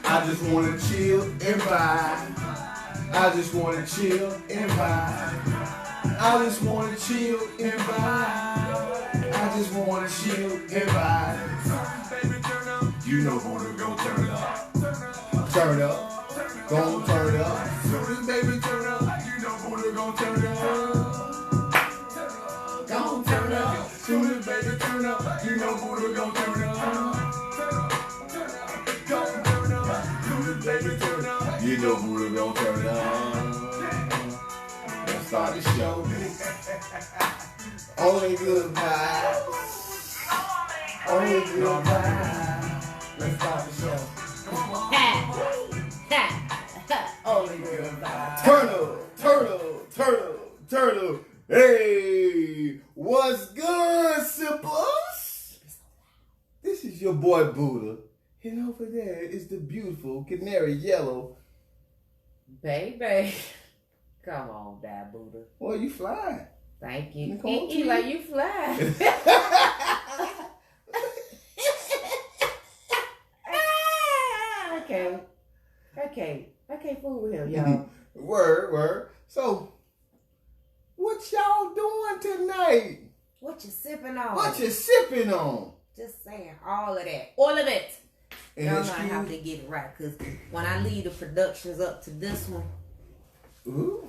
I just wanna chill and vibe. I just wanna chill and vibe. I just wanna chill and vibe. I just wanna chill and vibe. You know who to go turn up. Turn up. Gon' turn up. Soon baby turn up. You know who to go turn up. Gon' turn up. Soon as baby turn up. You know who to go turn up. Gon' turn up. Soon as baby turn up. You know who to go turn up. Let's start the show. Only good vibes. Only good vibes. Let's start the show. Only good vibes. Turtle. Hey, what's good, sippers? This is your boy Buddha. And over there is the beautiful canary yellow. Baby. Come on, that Buddha. Boy, you fly. Thank you. Eli, you fly. I can't fool with him, y'all. Word. So, what y'all doing tonight? What you sipping on? Just saying, all of that. All of it. And y'all know I have to get it right, because when I leave the productions up to this one. Ooh.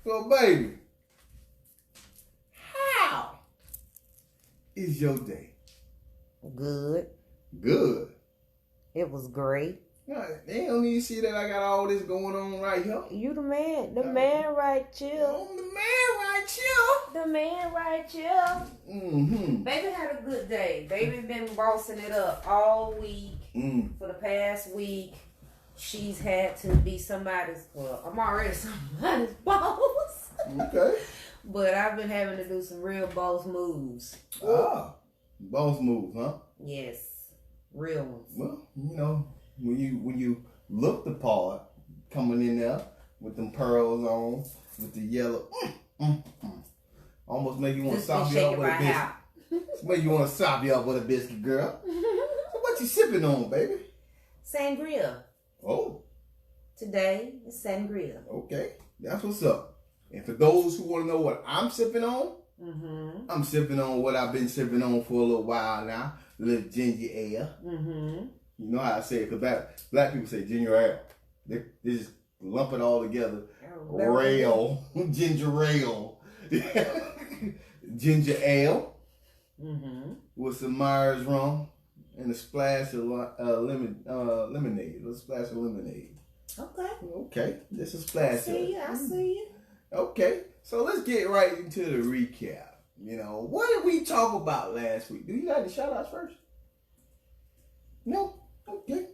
So, baby, how is your day? Good. It was great. They don't even see that I got all this going on right here. You the man. The man right chill. The man right chill. Mm-hmm. Baby had a good day. Baby been bossing it up all week. For the past week. She's had to be somebody's, I'm already somebody's boss. Okay. But I've been having to do some real boss moves. Boss moves, huh? Yes. Real ones. Well, you know, when you look the part, coming in there with them pearls on, with the yellow, almost make you want to sop you up with a biscuit. Make you want to sop you up with a biscuit, girl. So what you sipping on, baby? Sangria. Oh. Today is sangria. Okay, that's what's up. And for those who want to know what I'm sipping on, I'm sipping on what I've been sipping on for a little while now. A little ginger ale. You know how I say it, because black people say ginger ale. They just lump it all together. Rail. Ginger ale. Ginger ale. With some Myers rum. And a splash of lemonade. A splash of lemonade. Okay. Just a splash. I see you. Okay. So let's get right into the recap. You know, what did we talk about last week? Do you like the shout outs first? No? Okay.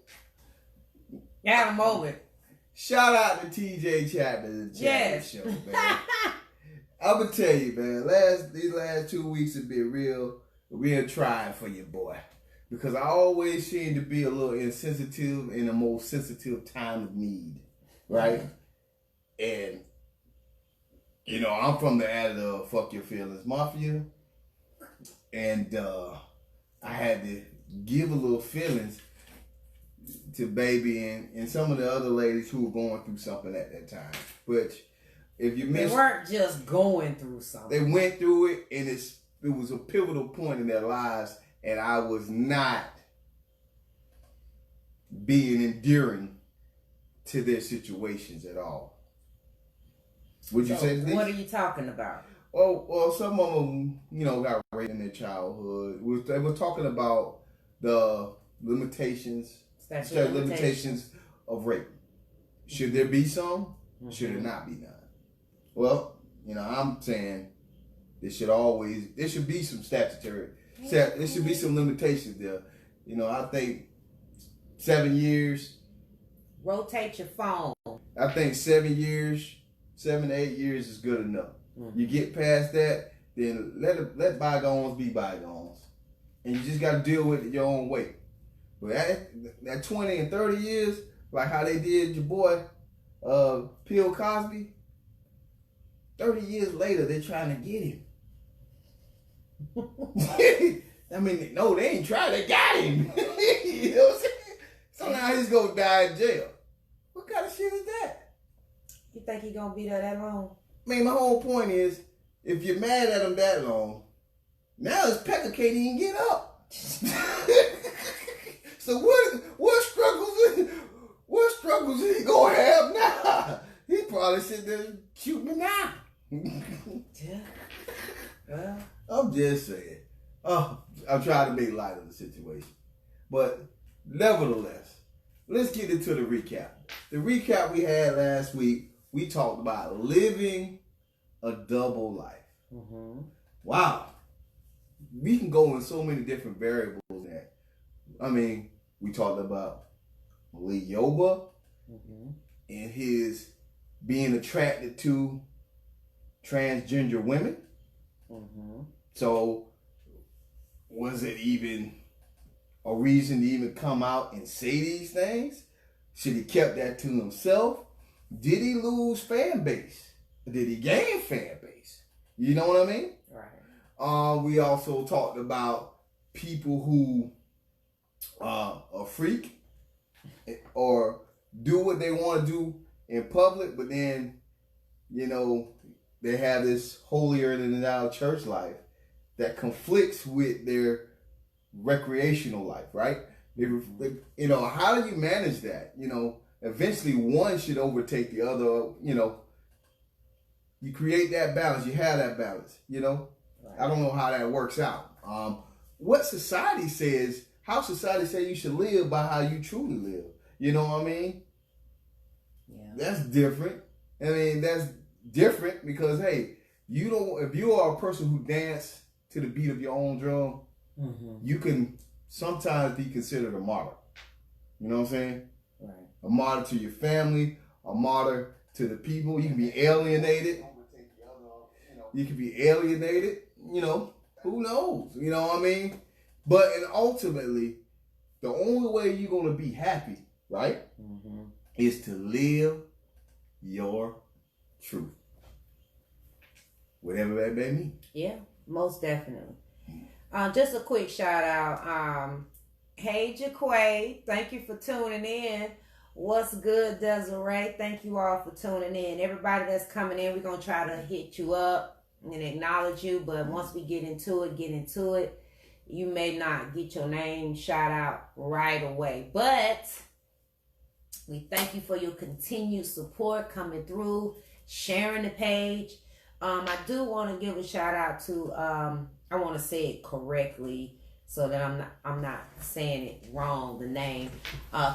Got a moment. Shout out to TJ Chapman, the yes. Show, man. I'm going to tell you, man, these last 2 weeks have been real trying for you, boy. Because I always seem to be a little insensitive in the most sensitive time of need, right? And, you know, I'm from the ad of Fuck Your Feelings Mafia. And I had to give a little feelings to Baby and some of the other ladies who were going through something at that time. Which, if you missed... They weren't just going through something. They went through it, and it was a pivotal point in their lives. And I was not being endearing to their situations at all. Would you say this? What are you talking about? Well, some of them, you know, got raped in their childhood. They were talking about the limitations of rape. Should there be some? Should there not be none? Well, you know, I'm saying there should be some statutory. There should be some limitations there. You know, I think 7 years. Rotate your phone. I think 7 years, 7 to 8 years is good enough. You get past that, then let bygones be bygones. And you just got to deal with it your own way. But that 20 and 30 years, like how they did your boy, Bill Cosby, 30 years later, they're trying to get him. I mean, no, they ain't tried. They got him. You know what I'm saying? So now he's gonna die in jail. What kind of shit is that? You think he gonna be there that long? I mean, my whole point is, if you're mad at him that long, now his pecker can't even get up. So what struggles is he gonna have now? He probably sit there shooting me now. Yeah. Well, I'm just saying. I'm trying to make light of the situation. But nevertheless, let's get into the recap. The recap we had last week, we talked about living a double life. mm-hmm. Wow. We can go in so many different variables that, I mean, we talked about Lee Yoba Mm-hmm. and his being attracted to transgender women. Mm-hmm. So, was it even a reason to even come out and say these things? Should he kept that to himself? Did he lose fan base? Did he gain fan base? You know what I mean? Right. We also talked about people who are freak or do what they want to do in public, but then, you know, they have this holier than thou church life that conflicts with their recreational life, right? You know, how do you manage that? You know, eventually one should overtake the other. You know, you create that balance. You have that balance. You know, right. I don't know how that works out. What society says, how society says you should live by how you truly live. You know what I mean? Yeah. That's different. I mean, that's different because, hey, you don't. If you are a person who dance to the beat of your own drum, mm-hmm. you can sometimes be considered a martyr. You know what I'm saying? Right. A martyr to your family, a martyr to the people. You can be alienated. You can be alienated. You know, who knows? You know what I mean? But and ultimately, the only way you're gonna be happy, right, mm-hmm. is to live your truth, whatever that may mean. Yeah, most definitely. Just a quick shout out. Hey Jaquay, thank you for tuning in. What's good, Desiree? Thank you all for tuning in. Everybody that's coming in, we're gonna try to hit you up and acknowledge you. But once we get into it. You may not get your name shout out right away, but we thank you for your continued support coming through, sharing the page. I do want to give a shout out to I want to say it correctly so that I'm not saying it wrong, the name.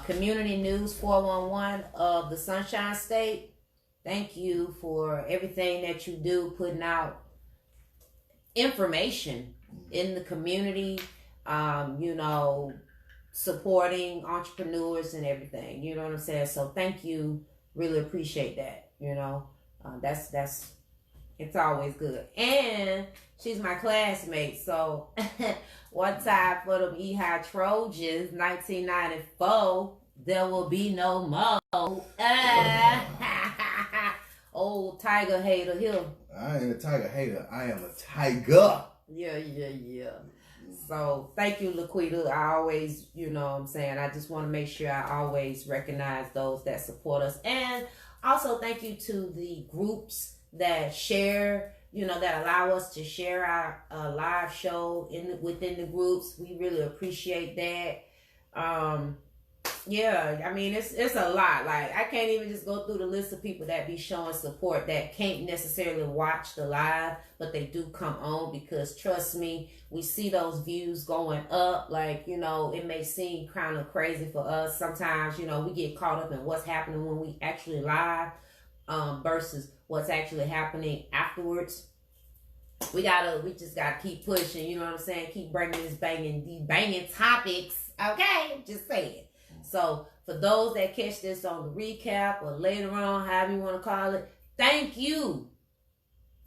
Community News 411 of the Sunshine State. Thank you for everything that you do, putting out information in the community, you know, supporting entrepreneurs and everything. You know what I'm saying? So thank you. Really appreciate that. You know, that's it's always good. And she's my classmate. So one time for them E-High Trojans, 1994, there will be no more. Old tiger hater here. I ain't a tiger hater. I am a tiger. Yeah. So thank you, Laquita. I always, you know what I'm saying, I just want to make sure I always recognize those that support us. And also thank you to the groups that share, you know, that allow us to share our live show within the groups. We really appreciate that. Yeah, I mean, it's a lot. Like, I can't even just go through the list of people that be showing support that can't necessarily watch the live, but they do come on because, trust me, we see those views going up. Like, you know, it may seem kind of crazy for us. Sometimes, you know, we get caught up in what's happening when we actually live versus what's actually happening afterwards. We just gotta keep pushing, you know what I'm saying? Keep bringing these banging topics. Okay, just saying. So for those that catch this on the recap or later on, however you want to call it, thank you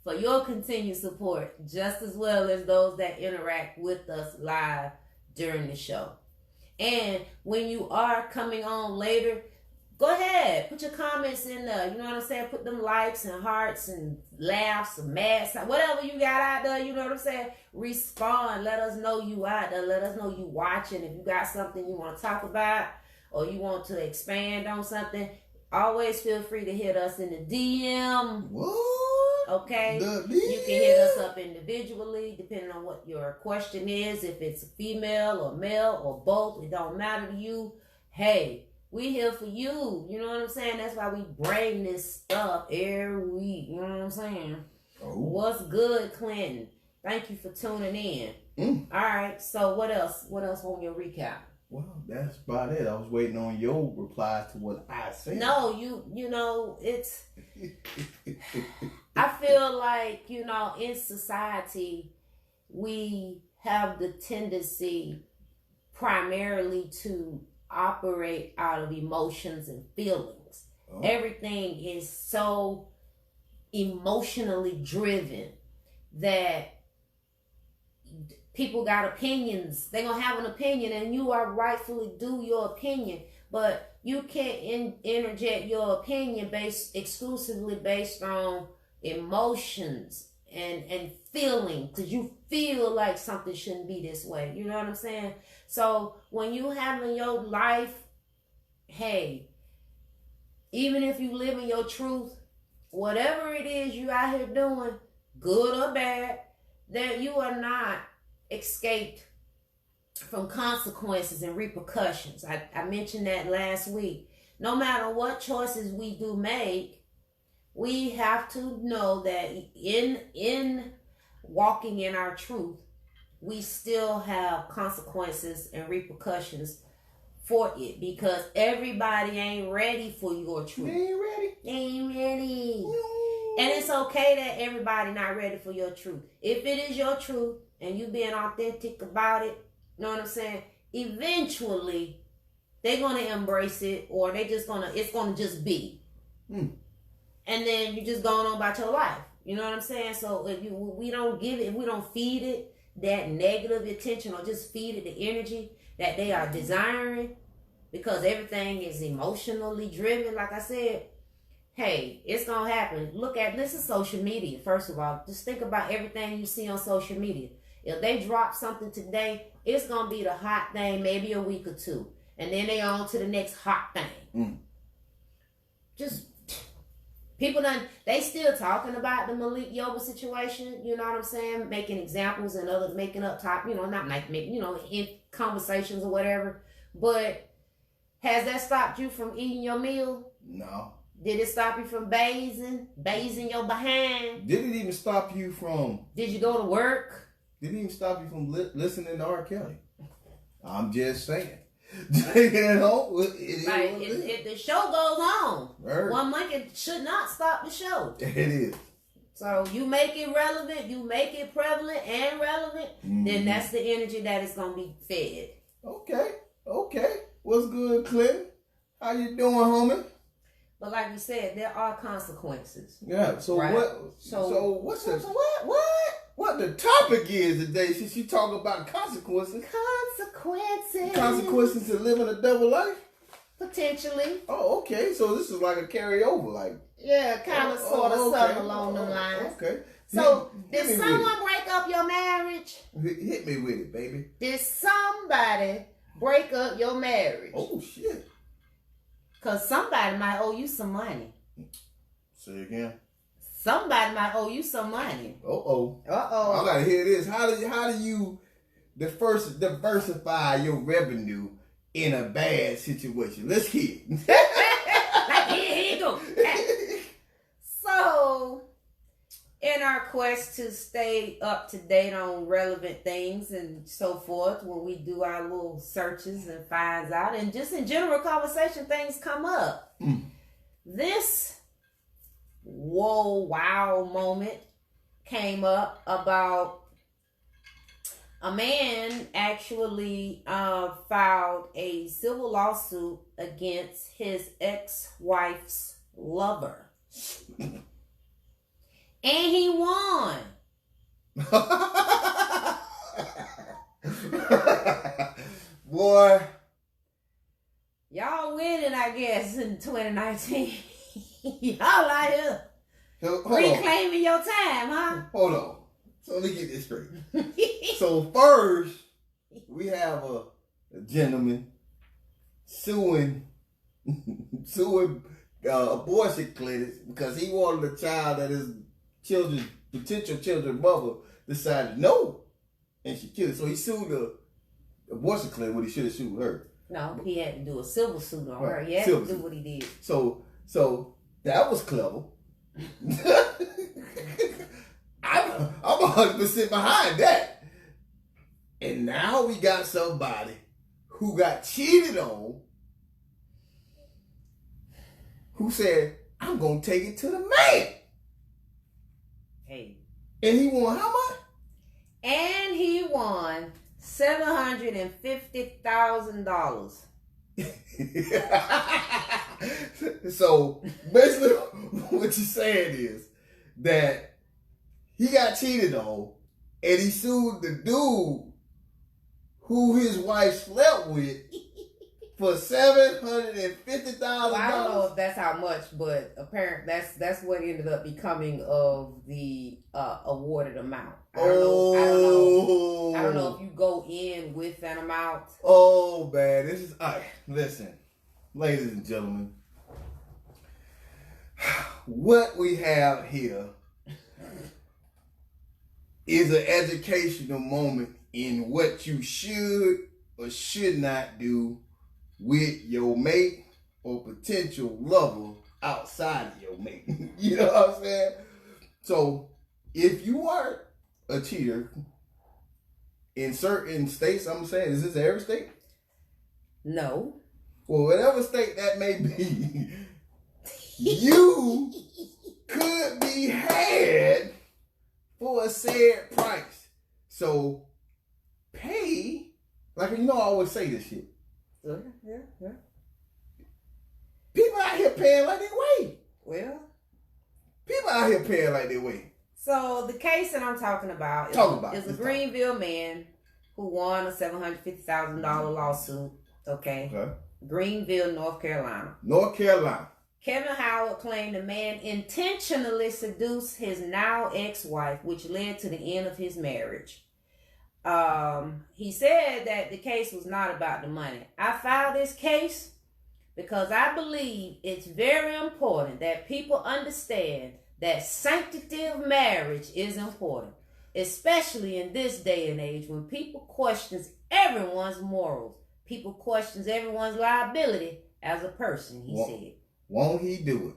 for your continued support, just as well as those that interact with us live during the show. And when you are coming on later, go ahead, put your comments in there. You know what I'm saying? Put them likes and hearts and laughs and mad, whatever you got out there. You know what I'm saying? Respond. Let us know you out there. Let us know you watching. If you got something you want to talk about or you want to expand on something, always feel free to hit us in the DM. What? Okay? You can hit us up individually depending on what your question is. If it's a female or male or both, it don't matter to you. Hey, we here for you. You know what I'm saying? That's why we bring this stuff every week. You know what I'm saying? Oh. What's good, Clinton? Thank you for tuning in. All right. So what else? What else on your recap? Well, that's about it. I was waiting on your reply to what I said. No, you know, it's I feel like, you know, in society we have the tendency primarily to operate out of emotions and feelings. Oh. Everything is so emotionally driven that people got opinions. They're gonna have an opinion, and you are rightfully due your opinion, but you can't interject your opinion exclusively based on emotions and feeling, because you feel like something shouldn't be this way. You know what I'm saying? So when you having your life, hey, even if you live in your truth, whatever it is you out here doing, good or bad, that you are not escaped from consequences and repercussions. I mentioned that last week. No matter what choices we do make, we have to know that in walking in our truth, we still have consequences and repercussions for it, because everybody ain't ready for your truth. They ain't ready. No. And it's okay that everybody not ready for your truth. If it is your truth and you being authentic about it, you know what I'm saying? Eventually, they're gonna embrace it, or it's gonna just be. And then you just going on about your life. You know what I'm saying? So if we don't feed it that negative attention, or just feed it the energy that they are desiring, because everything is emotionally driven, like I said, hey, it's gonna happen. This is social media. First of all, just think about everything you see on social media. If they drop something today, it's gonna be the hot thing maybe a week or two, and then they on to the next hot thing. Just people they still talking about the Malik Yoba situation, you know what I'm saying? Making examples and others making up not making, in conversations or whatever. But has that stopped you from eating your meal? No. Did it stop you from bathing your behind? Did it even stop you from... Did you go to work? Did it even stop you from listening to R. Kelly? I'm just saying. If the show goes on, one monkey should not stop the show. It is. So you make it relevant, you make it prevalent and relevant, then that's the energy that is going to be fed. Okay. What's good, Clinton? How you doing, homie? But like you said, there are consequences. Yeah. So right? What the topic is today? Since you talk about consequences. Consequences to living a double life? Potentially. Oh, okay. So this is like a carryover, like. Yeah, kind of, sort of, something along the lines. Okay. So, did someone break up your marriage? Hit me with it, baby. Did somebody break up your marriage? Oh, shit. Because somebody might owe you some money. Say again. Somebody might owe you some money. Uh-oh. I gotta hear this. How do you diversify your revenue in a bad situation? Let's hear it. Here you go. So, in our quest to stay up to date on relevant things and so forth, when we do our little searches and finds out, and just in general conversation, things come up. This wow moment came up about a man actually filed a civil lawsuit against his ex-wife's lover. And he won. Boy. y'all winning, I guess, in 2019. Y'all out here reclaiming your time, huh? Hold on. So let me get this straight. So first, we have a gentleman suing abortion clinics because he wanted a child that his potential children's mother decided no, and she killed it. So he sued the abortion clinic when he should have sued her. No, he had to do a civil suit on her. He had to do what he did. So that was clever. I'm 100% behind that. And now we got somebody who got cheated on, who said, I'm going to take it to the man. Hey. And he won how much? And he won $750,000. So basically what you're saying is that he got cheated on and he sued the dude who his wife slept with for $750,000. Well, I don't know if that's how much, but apparently that's what ended up becoming of the awarded amount. I don't know if you go in with an amount. Oh man, this is all right. Listen, ladies and gentlemen, what we have here is an educational moment in what you should or should not do with your mate or potential lover outside of your mate. You know what I'm saying? So if you are a cheater in certain states, I'm saying, is this every state? No. Well, whatever state that may be, you could be had for a said price. So pay, like I always say this shit. Yeah. People out here paying like they weigh. Well, people out here paying like they weigh. So the case that I'm talking about is a Greenville man who won a $750,000 lawsuit. Okay. Greenville, North Carolina. Kevin Howard claimed the man intentionally seduced his now ex-wife, which led to the end of his marriage. He said that the case was not about the money. I filed this case because I believe it's very important that people understand that sanctity of marriage is important, especially in this day and age when people questions everyone's morals. People questions everyone's liability as a person, he said. Won't he do it?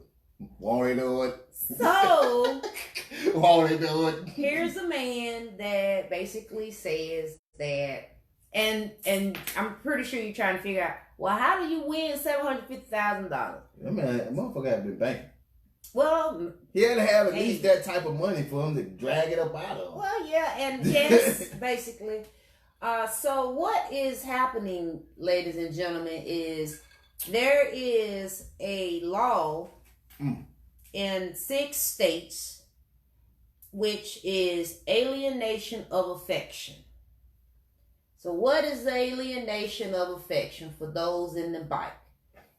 Won't he do it? So, won't he do it? Here's a man that basically says that, and I'm pretty sure you're trying to figure out, well, how do you win $750,000? I mean, that motherfucker had been banking. Well, he had to have at least that type of money for him to drag it up out of him. Well, yeah, and yes, basically. So what is happening, ladies and gentlemen, is there is a law in 6 states which is alienation of affection. So what is alienation of affection for those in the bike?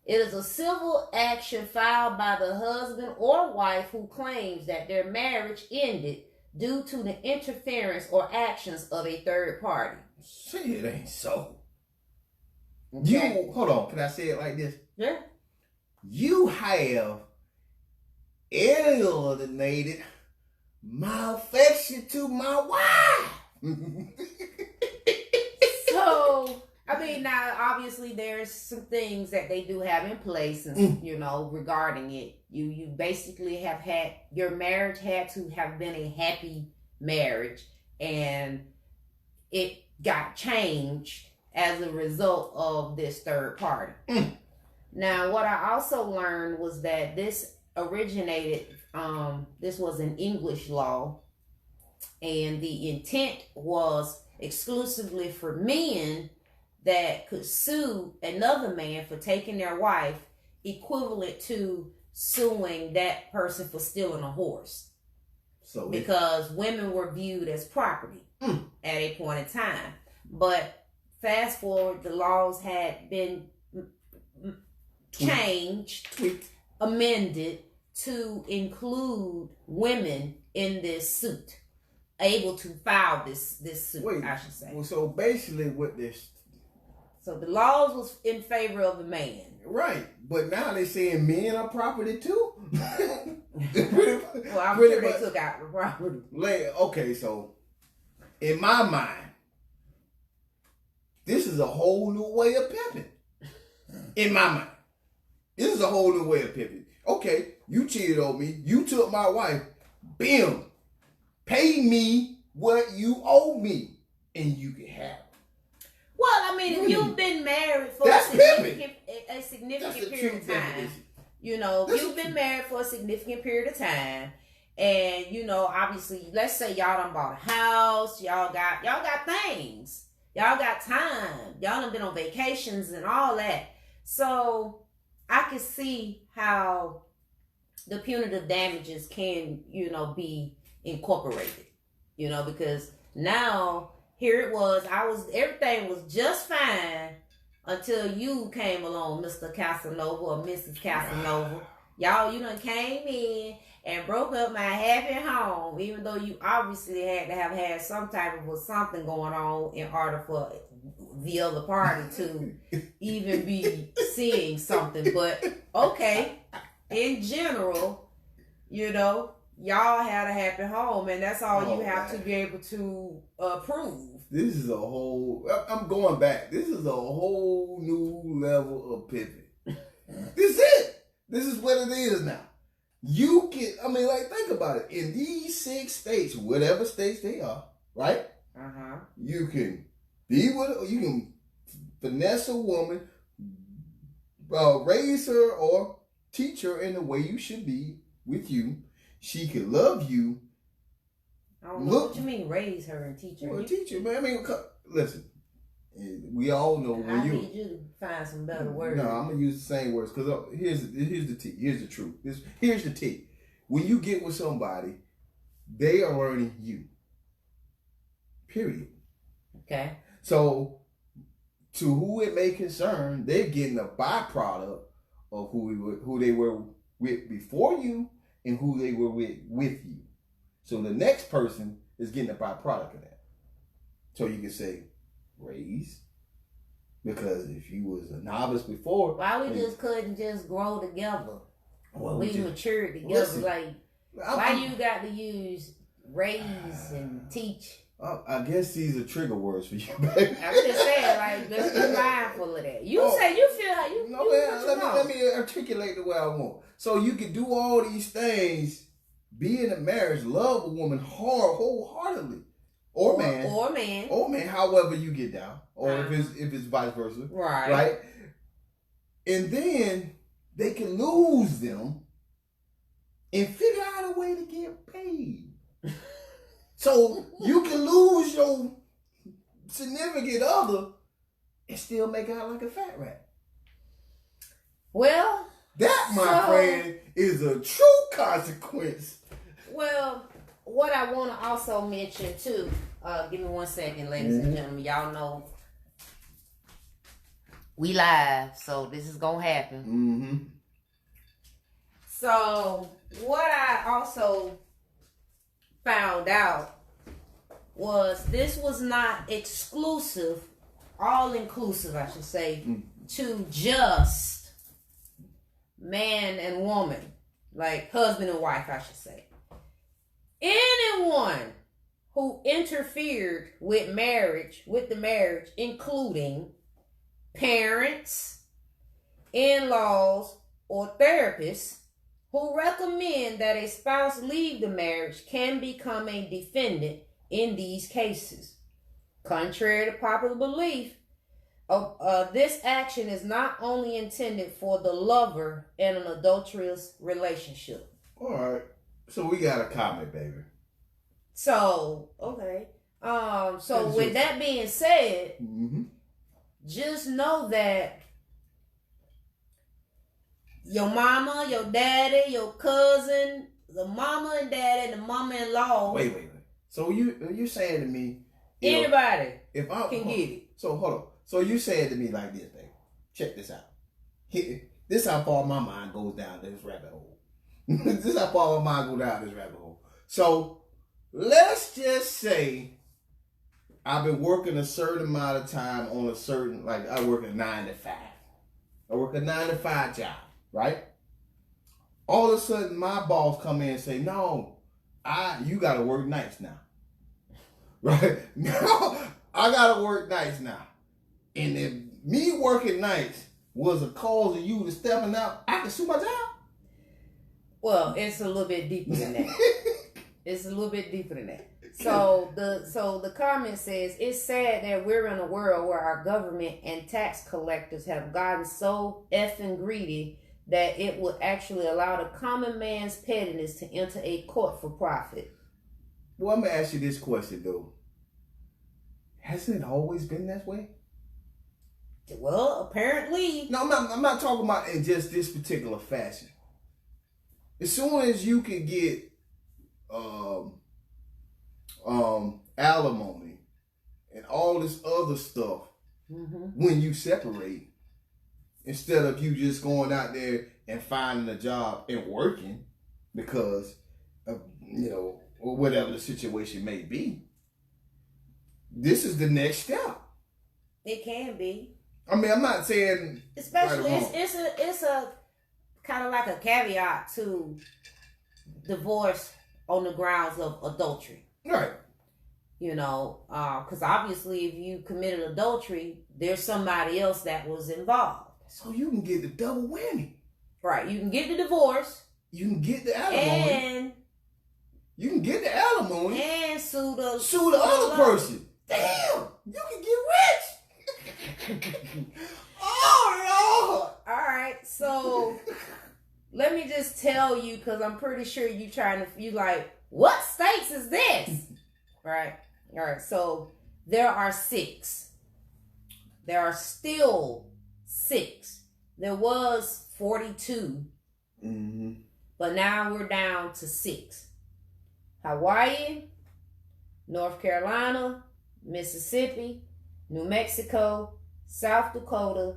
It is a civil action filed by the husband or wife who claims that their marriage ended due to the interference or actions of a third party. Shit, it ain't so. Okay. Hold on, can I say it like this? Yeah. You have alienated my affection to my wife. So, I mean, now obviously there's some things that they do have in place, and regarding it. You basically have had your marriage had to have been a happy marriage, and it got changed as a result of this third party. Now, what I also learned was that this originated. This was an English law, and the intent was exclusively for men that could sue another man for taking their wife, equivalent to suing that person for stealing a horse. So because women were viewed as property at a point in time. But fast forward, the laws had been changed, amended to include women in this suit, able to file this suit. Wait, I should say. Well, so basically, what this. So the laws was in favor of the man. Right, but now they're saying men are property too. Well, I'm sure they took out the property. Okay, so in my mind, this is a whole new way of pimping. In my mind, this is a whole new way of pimping. Okay, you cheated on me. You took my wife. Bam. Pay me what you owe me, and you can have it. Well, I mean, if you've been married for a significant period of time, you know, if you've been married for a significant period of time, and you know, obviously, let's say y'all done bought a house, y'all got things, y'all got time, y'all done been on vacations and all that. So I can see how the punitive damages can, you know, be incorporated, you know, because now. Here it was. Everything was just fine until you came along, Mr. Casanova or Mrs. Casanova. Y'all, you done came in and broke up my happy home, even though you obviously had to have had some type of something going on in order for the other party to even be seeing something. But okay, in general, you know, y'all had a happy home, and that's all you have to be able to prove. This is a whole. I'm going back. This is a whole new level of pivot. This is it. This is what it is now. You can. I mean, like, think about it. In these 6 states, whatever states they are, right? You can be with. You can finesse a woman, raise her or teach her in the way you should be with you. She can love you. I don't know what you mean, raise her and teach her. Well, teach her, man. I mean, listen. We all know when I need you to find some better words. No, I'm gonna use the same words because here's the tea. Here's the truth. Here's the tea. When you get with somebody, they are learning you. Period. Okay. So, to who it may concern, they're getting a byproduct of who they were with before you. And who they were with you. So the next person is getting a byproduct of that. So you can say, raise. Because if you was a novice before. Why we just couldn't just grow together? Well, we matured together. Listen, why you got to use raise and teach? I guess these are trigger words for you, baby. I'm just saying, like, let's be mindful of that. You say you feel how you. No, man, let me articulate the way I want. So you can do all these things, be in a marriage, love a woman wholeheartedly, or man, however you get down, or if it's vice versa, right? And then they can lose them and figure out a way to get paid. So you can lose your significant other and still make out like a fat rat. Well, that, my friend, is a true consequence. Well, what I want to also mention too, give me 1 second, ladies and gentlemen. Y'all know we live, so this is gonna happen. So what I also found out was this was not exclusive, all inclusive, I should say, to just man and woman, like husband and wife, I should say. Anyone who interfered with the marriage, including parents, in-laws, or therapists who recommend that a spouse leave the marriage, can become a defendant in these cases. Contrary to popular belief, this action is not only intended for the lover in an adulterous relationship. All right. So we got a comment, baby. So, okay. So with that being said, just know that your mama, your daddy, your cousin, the mama and daddy, the mama-in-law. Wait. So you're saying to me, anybody if I can get it. So hold on. So you saying to me like this, baby. Check this out. This how far my mind goes down this rabbit hole. This is how far my mind goes down this rabbit hole. So let's just say I've been working a certain amount of time on a certain, like I work a 9 to 5. I work a 9 to 5 job, right? All of a sudden, my boss come in and say, "No, you got to work nights now." Right? No, I got to work nights now. And if me working nights was a cause of you to stepping out, I can sue my job. Well, it's a little bit deeper than that. It's a little bit deeper than that. So the comment says, it's sad that we're in a world where our government and tax collectors have gotten so effing greedy that it would actually allow the common man's pettiness to enter a court for profit. Well, I'm gonna ask you this question though. Hasn't it always been that way? Well, apparently. No, I'm not talking about in just this particular fashion. As soon as you can get alimony and all this other stuff, when you separate, instead of you just going out there and finding a job and working because of, or whatever the situation may be, this is the next step. It can be. I mean, I'm not saying especially right it's a kind of like a caveat to divorce on the grounds of adultery. Right. Because obviously if you committed adultery, there's somebody else that was involved. So you can get the double whammy. Right. You can get the divorce. You can get the alimony. And you can get the alimony. And sue the other person. Damn! You can get rich! Oh, Lord! Alright, so let me just tell you, because I'm pretty sure you like, what states is this? Right? Alright, so there are 6. There are still 6. There was 42. But now we're down to 6. Hawaii, North Carolina, Mississippi, New Mexico, South Dakota,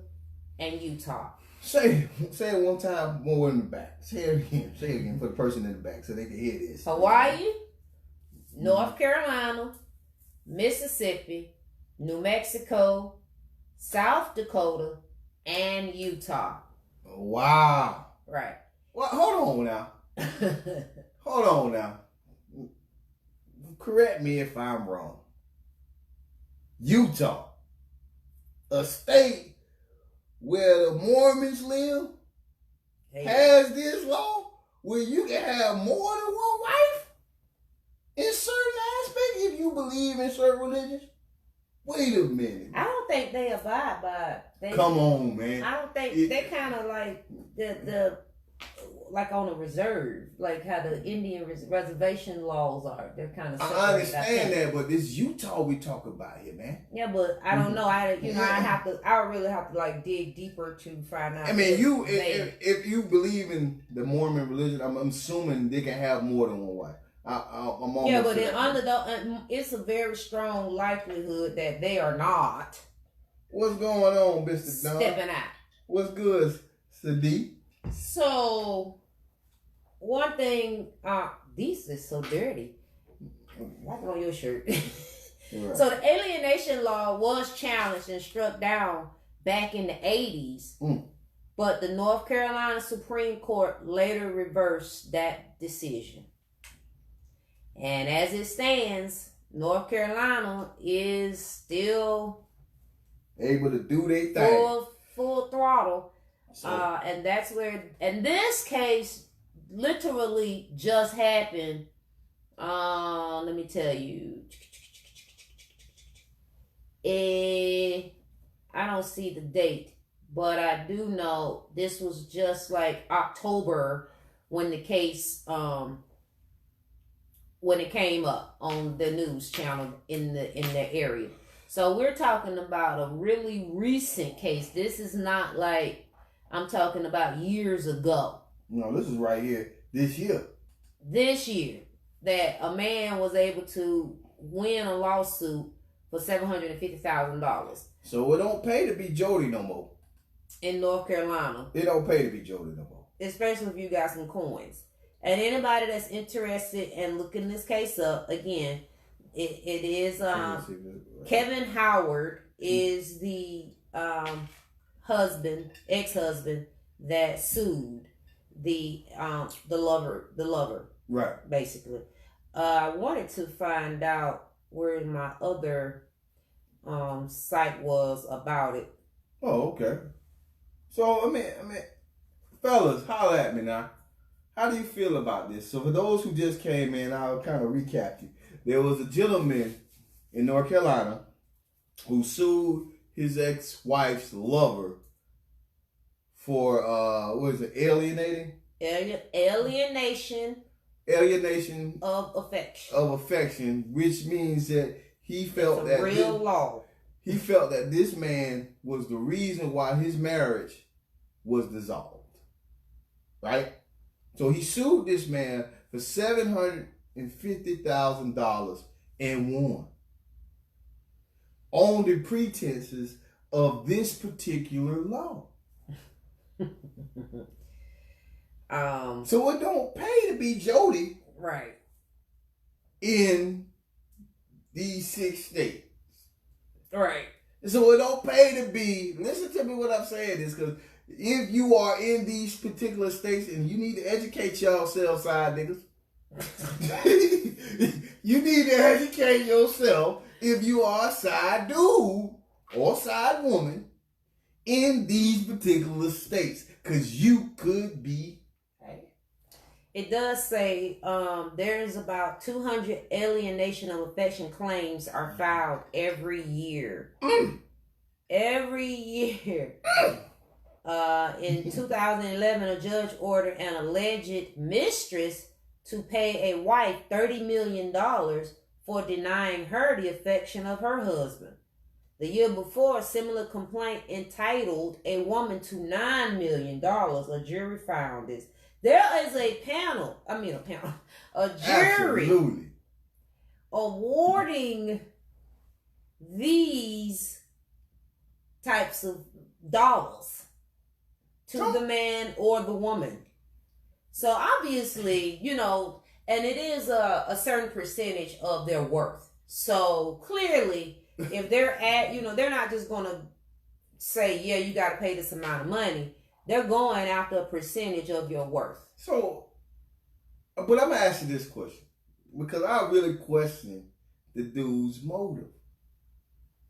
and Utah. Say it one time more in the back. Say it again for the person in the back so they can hear this. Hawaii, North Carolina, Mississippi, New Mexico, South Dakota, and Utah. Wow. Right. Well, hold on now. Hold on now. Correct me if I'm wrong. Utah, a state where the Mormons live, has this law where you can have more than one wife in certain aspects if you believe in certain religions. Wait a minute. I don't think they abide by it. Come on, man. I don't think they kind of like the like on a reserve, like how the Indian reservation laws are. They're kind of separate. I understand that, but this Utah we talk about here, man. Yeah, but I don't know. I really have to like dig deeper to find out. I mean, if you believe in the Mormon religion, I'm assuming they can have more than one wife. But it's a very strong likelihood that they are not. What's going on, Mr. Don? Stepping out. What's good, Sadiq? So, one thing, these is so dirty. Like on your shirt. Right. So the alienation law was challenged and struck down back in the 80s. But the North Carolina Supreme Court later reversed that decision. And as it stands, North Carolina is still able to do their thing. Full throttle. And that's where, and this case literally just happened. Let me tell you. I don't see the date, but I do know this was just like October when the case, when it came up on the news channel in the area. So we're talking about a really recent case. This is not like, I'm talking about years ago. No, this is right here. This year, that a man was able to win a lawsuit for $750,000. So it don't pay to be Jody no more. in North Carolina. It don't pay to be Jody no more. Especially if you got some coins. And anybody that's interested in looking this case up, again, it is Kevin Howard is the ex-husband that sued the lover. Right. Basically. I wanted to find out where my other site was about it. Oh, okay. So I mean, fellas, holler at me now. How do you feel about this? So for those who just came in, I'll kind of recap you. There was a gentleman in North Carolina who sued his ex-wife's lover for alienating? Alienation of affection. Which means that he felt that real law. He felt that this man was the reason why his marriage was dissolved. Right? So he sued this man for $750,000 and won. On the pretenses of this particular law. So it don't pay to be Jody. Right. In these 6 states. Right. So it don't pay to be, listen to me what I'm saying is, because if you are in these particular states and you need to educate yourself, side niggas. You need to educate yourself if you are a side dude or side woman in these particular states. Because you could be. It does say there's about 200 alienation of affection claims are filed every year. Every year. In 2011, a judge ordered an alleged mistress to pay a wife $30 million for denying her the affection of her husband. The year before, a similar complaint entitled a woman to $9 million. A jury found this. There is a jury Absolutely. awarding these types of dollars to the man or the woman. So obviously, and it is a certain percentage of their worth. So clearly, if they're they're not just going to say, yeah, you got to pay this amount of money. They're going after a percentage of your worth. So, but I'm going to ask you this question. Because I really question the dude's motive.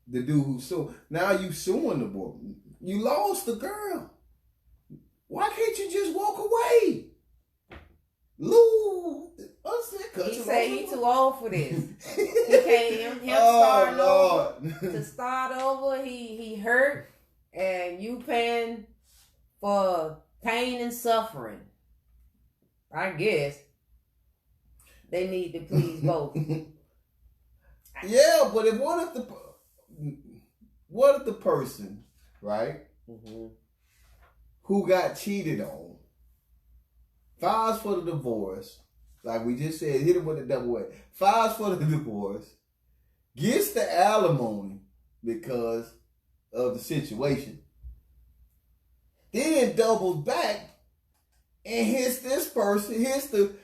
The dude who sued. Now you suing the boy. You lost the girl. Why can't you just walk away? Lou, he said he too old for this. He can't start over. To start over, he hurt, and you paying for pain and suffering. I guess they need to please both. Yeah, but what if the person, right, who got cheated on, files for the divorce, like we just said, hit him with a double way, files for the divorce, gets the alimony because of the situation, then doubles back and hits this person, hits the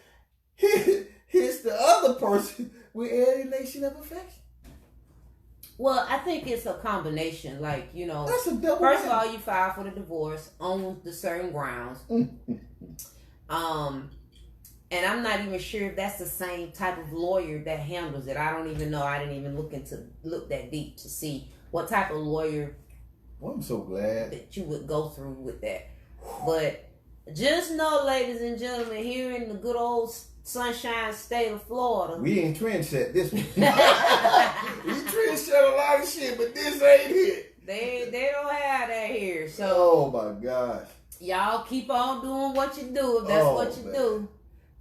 other person with alienation of affection. Well, I think it's a combination. Like, that's a double. First of all, you file for the divorce on the certain grounds. And I'm not even sure if that's the same type of lawyer that handles it. I don't even know. I didn't even look that deep to see what type of lawyer. Well, I'm so glad that you would go through with that. But just know, ladies and gentlemen, here in the good old sunshine state of Florida, we ain't trendset this one. We trendset a lot of shit, but this ain't it. They don't have that here. So, oh my gosh, y'all keep on doing what you do if that's what you do.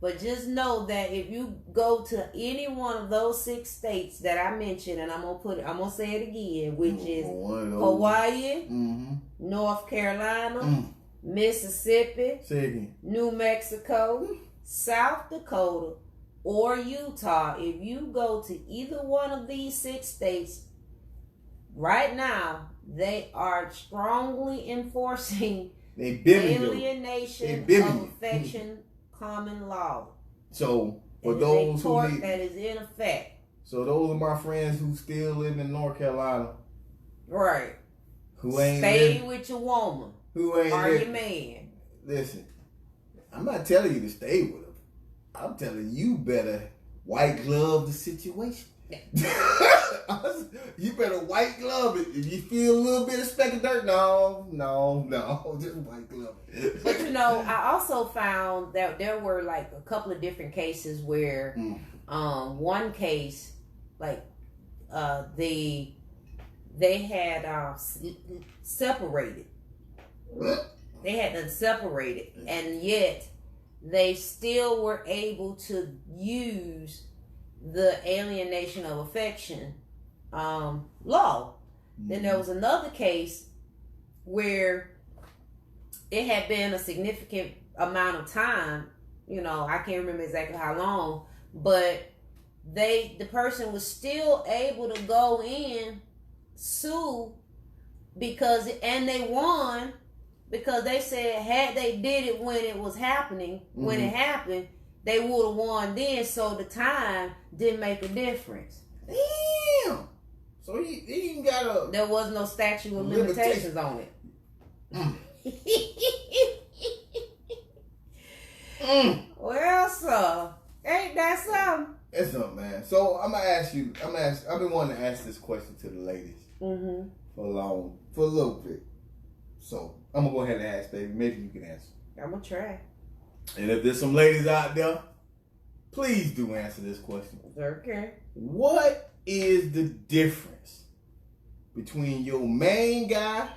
But just know that if you go to any one of those 6 states that I mentioned, and I'm gonna say it again, which is Hawaii, North Carolina, Mississippi, New Mexico, South Dakota, or Utah. If you go to either one of these 6 states right now, they are strongly enforcing They alienation of affection common law. So for and those who that is in effect. So those are my friends who still live in North Carolina. Right. Who ain't stay with your woman. Who ain't or your man. Listen, I'm not telling you to stay with him. I'm telling you better white glove the situation. You better white glove it. If you feel a little bit of speck of dirt, no, just white glove it. But you know, I also found that there were like a couple of different cases where, one case, like, they had separated. They had them separated, and yet they still were able to use the alienation of affection law. Then there was another case where it had been a significant amount of time, you know, I can't remember exactly how long, but the person was still able to go in, sue, and they won, because they said had they did it when it was happening, when it happened, they would have won then, so the time didn't make a difference. Damn! So he even got a... There was no statute of limitations on it. Well, sir, ain't that something? It's something, man. So I'm gonna ask you. I've been wanting to ask this question to the ladies for a little bit. So I'm gonna go ahead and ask, baby. Maybe you can answer. I'm gonna try. And if there's some ladies out there, please do answer this question. Okay. What is the difference between your main guy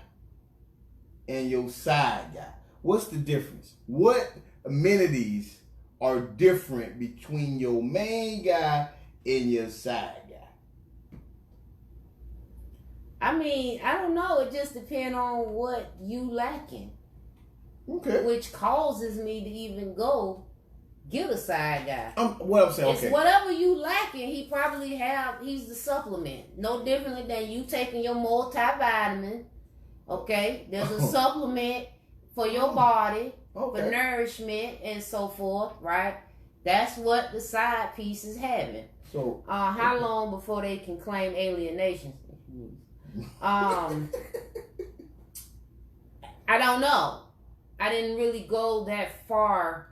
and your side guy? What's the difference? What amenities are different between your main guy and your side guy? I mean, I don't know. It just depends on what you lacking. Okay. Which causes me to even go get a side guy. What I'm saying, it's whatever you lacking, he's the supplement. No differently than you taking your multivitamin. Okay? There's a supplement for your body, for nourishment and so forth, right? That's what the side piece is having. So how long before they can claim alienation? I don't know. I didn't really go that far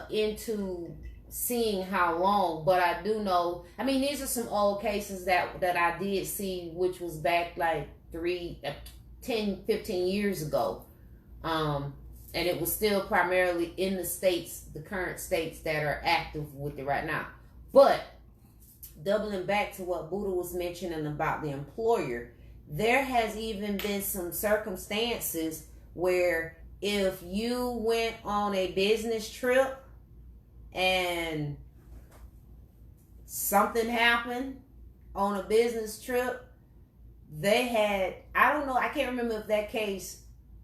into seeing how long, but I do know. I mean, these are some old cases that I did see, which was back like 10, 15 years ago. And it was still primarily in the states, the current states that are active with it right now. But doubling back to what Buddha was mentioning about the employer, there has even been some circumstances where if you went on a business trip and something happened on a business trip, they had, I don't know, I can't remember if that case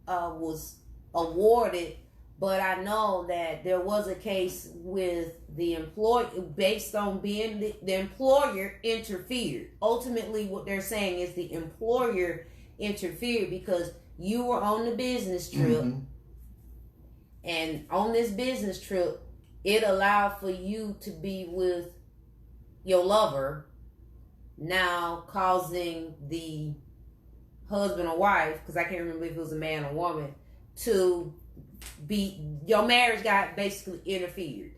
was awarded, but I know that there was a case with the employer based on being the employer interfered. Ultimately, what they're saying is the employer interfered because you were on the business trip, and on this business trip, it allowed for you to be with your lover, now causing the husband or wife, because I can't remember if it was a man or woman, to be, your marriage got basically interfered.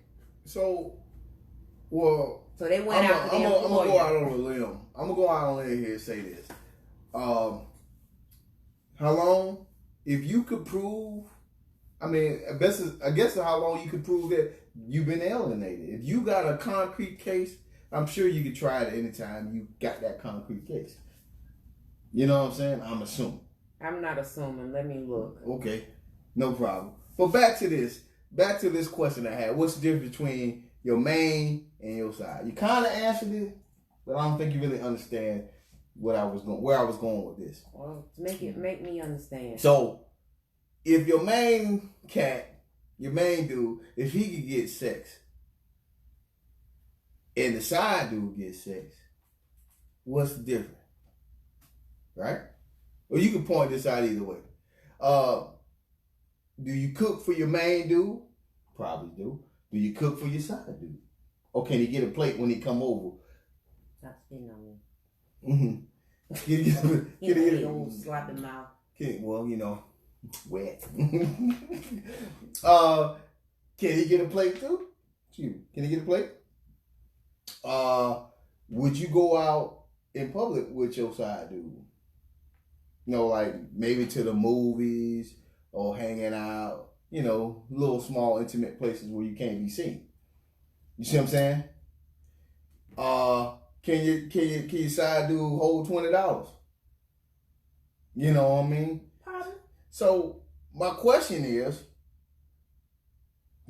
So they went out to the employer. I'm gonna go out on a limb. I'm gonna go out on a limb here and say this. How long? If you could prove, I mean, I guess how long you could prove that you've been alienated. If you got a concrete case, I'm sure you could try it anytime you got that concrete case. You know what I'm saying? I'm assuming. I'm not assuming. Let me look. Okay, no problem. But back to this question I had. What's the difference between your main and your side? You kind of answered it, but I don't think you really understand where I was going with this. Well, make me understand. So, if your main dude, if he could get sex, and the side dude gets sex, what's the difference? Right? Or you can point this out either way. Do you cook for your main dude? Probably do. Do you cook for your side dude? Or can he get a plate when he come over? Stop spitting on me. Mm-hmm. Can he get the old sloppy mouth. Well, wet. Can he get a plate too? Can he get a plate? Would you go out in public with your side dude? Like maybe to the movies or hanging out, little small intimate places where you can't be seen. You see what I'm saying? Can your side dude hold $20? You know what I mean? Probably. So my question is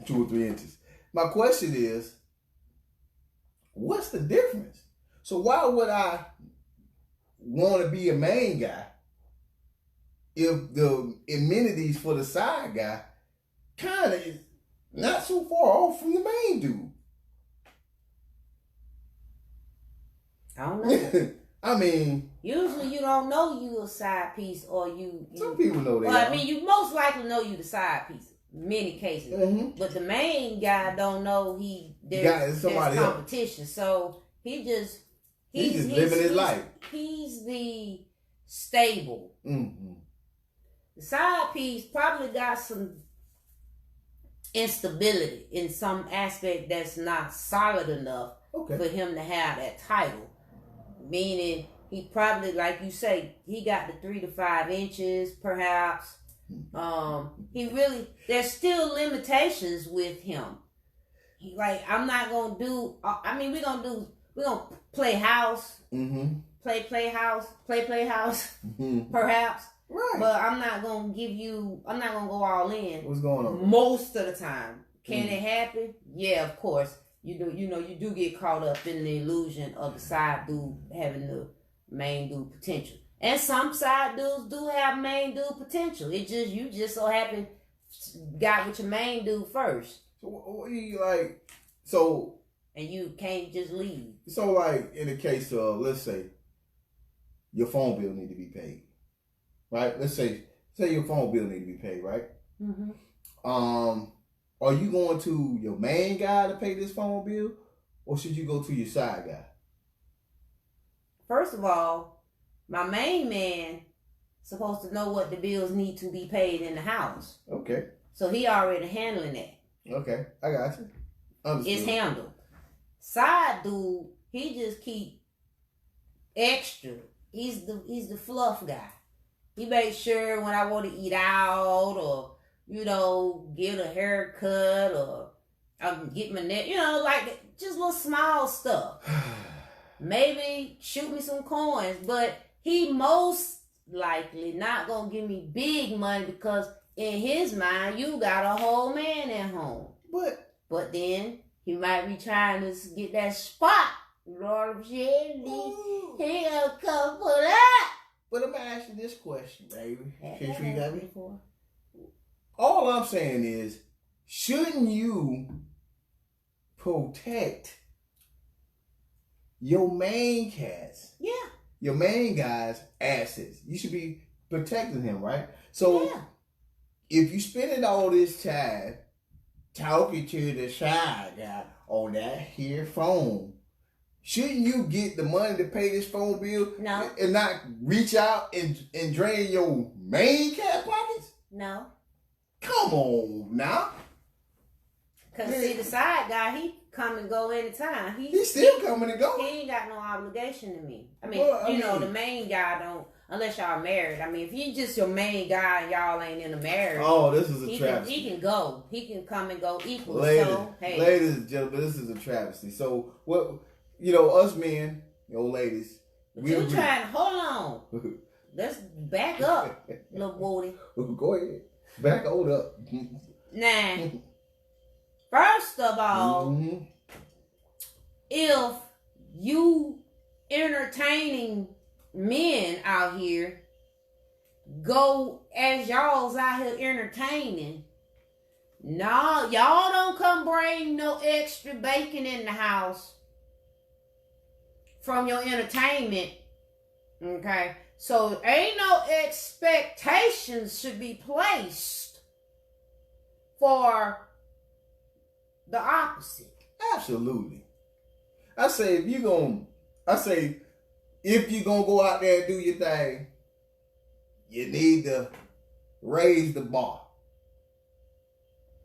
2 or 3 inches. My question is, what's the difference? So why would I want to be a main guy if the amenities for the side guy kind of is not so far off from the main dude? I don't know. I mean, usually you don't know you a side piece, or you some people know that. Well, I mean, you most likely know you the side piece. Many cases, but the main guy don't know there's competition. Else. So he's just living his life. He's the stable. Mm-hmm. The side piece probably got some instability in some aspect that's not solid enough for him to have that title. Meaning he probably, like you say, he got the 3 to 5 inches, perhaps. There's still limitations with him. I'm not gonna do. We're gonna play house, play house, perhaps. Right. But I'm not gonna go all in. What's going on? Most of the time, can it happen? Yeah, of course. You do get caught up in the illusion of the side dude having the main dude potential. And some side dudes do have main dude potential. You just so happen got with your main dude first. So what you like? So and you can't just leave. So like in the case of, let's say your phone bill need to be paid, right? Let's say your phone bill need to be paid, right? Mm-hmm. Are you going to your main guy to pay this phone bill, or should you go to your side guy? First of all, my main man supposed to know what the bills need to be paid in the house. Okay. So he already handling that. Okay, I got you. Understood. It's handled. Side dude, he just keep extra. He's the fluff guy. He makes sure when I want to eat out, or get a haircut, or I can get my neck, just little small stuff. Maybe shoot me some coins, but he most likely not gonna give me big money because in his mind you got a whole man at home. But then he might be trying to get that spot. You know what I'm saying? He gonna come for that. But I'm gonna ask you this question, baby. Since we got me. All I'm saying is, shouldn't you protect your main cats? Yeah. Your main guy's assets. You should be protecting him, right? So if you spending all this time talking to the side guy on that here phone, shouldn't you get the money to pay this phone bill? No. And not reach out and drain your main cat pockets? No. Come on now. Because see, the side guy, he come and go anytime. He's still coming and going. He ain't got no obligation to me. The main guy don't, unless y'all married. If you just your main guy and y'all ain't in a marriage. Oh, this is a travesty. He can go. He can come and go equally. Ladies and gentlemen, this is a travesty. So, us men, ladies. You trying, hold on. Let's back up, little booty. Go ahead. Back on up. Now, first of all, if you entertaining men out here go as y'all's out here entertaining, no, y'all don't come bring no extra bacon in the house from your entertainment, okay? So ain't no expectations should be placed for the opposite. Absolutely. I say if you're gonna go out there and do your thing, you need to raise the bar.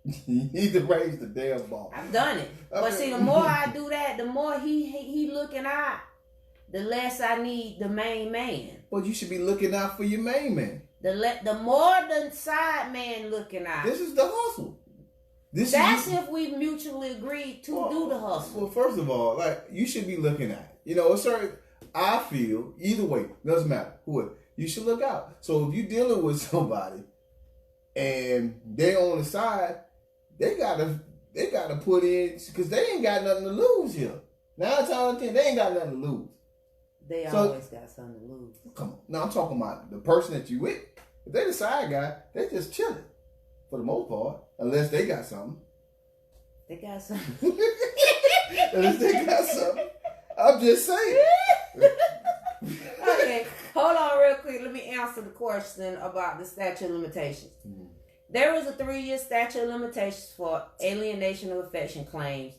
You need to raise the damn bar. I've done it. But see, the more I do that, the more he looking out, the less I need the main man. But you should be looking out for your main man. The more the side man looking out. This is the hustle. That's if we mutually agreed to do the hustle. Well, first of all, like, you should be looking at it. A certain, I feel, either way, doesn't matter who, you should look out. So if you're dealing with somebody and they on the side, they gotta put in, because they ain't got nothing to lose here. 9 times out of 10, they ain't got nothing to lose. They always got something to lose. Come on. Now I'm talking about the person that you with. If they the side guy, they just chilling for the most part, unless they got something. They got something. Unless they got something. I'm just saying. Okay, hold on real quick. Let me answer the question about the statute of limitations. Mm-hmm. There is a 3-year statute of limitations for alienation of affection claims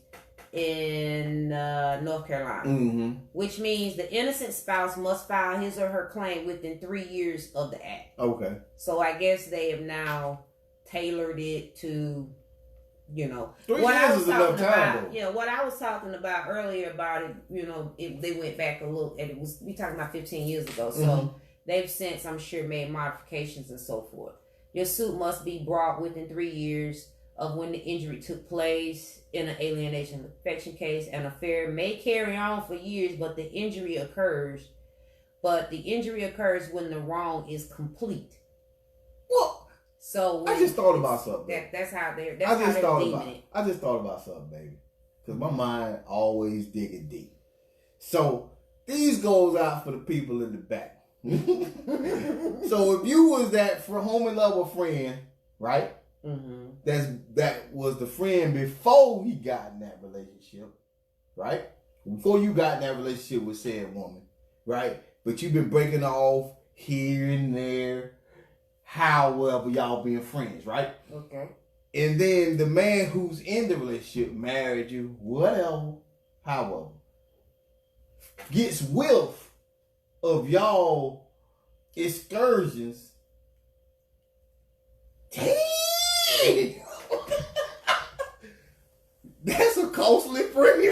in North Carolina, mm-hmm. which means the innocent spouse must file his or her claim within 3 years of the act. Okay. So I guess they have now tailored it to, 3 years is enough time. What I was talking about earlier about it, they went back a little, and we talking about 15 years ago. So mm-hmm. they've since, I'm sure, made modifications and so forth. Your suit must be brought within 3 years of when the injury took place in an alienation of affection case. An affair may carry on for years, but the injury occurs when the wrong is complete. Well, so I just thought about something. That's how they're deeming it. I just thought about something, baby, because my mind always digging deep. So these goes out for the people in the back. So if you was that home and love friend, right? Mm-hmm. That was the friend before he got in that relationship, right? Before you got in that relationship with said woman, right? But you've been breaking off here and there, however y'all being friends, right? Okay. And then the man who's in the relationship married you, whatever, however, gets whiff of y'all excursions. Damn! That's a costly friend.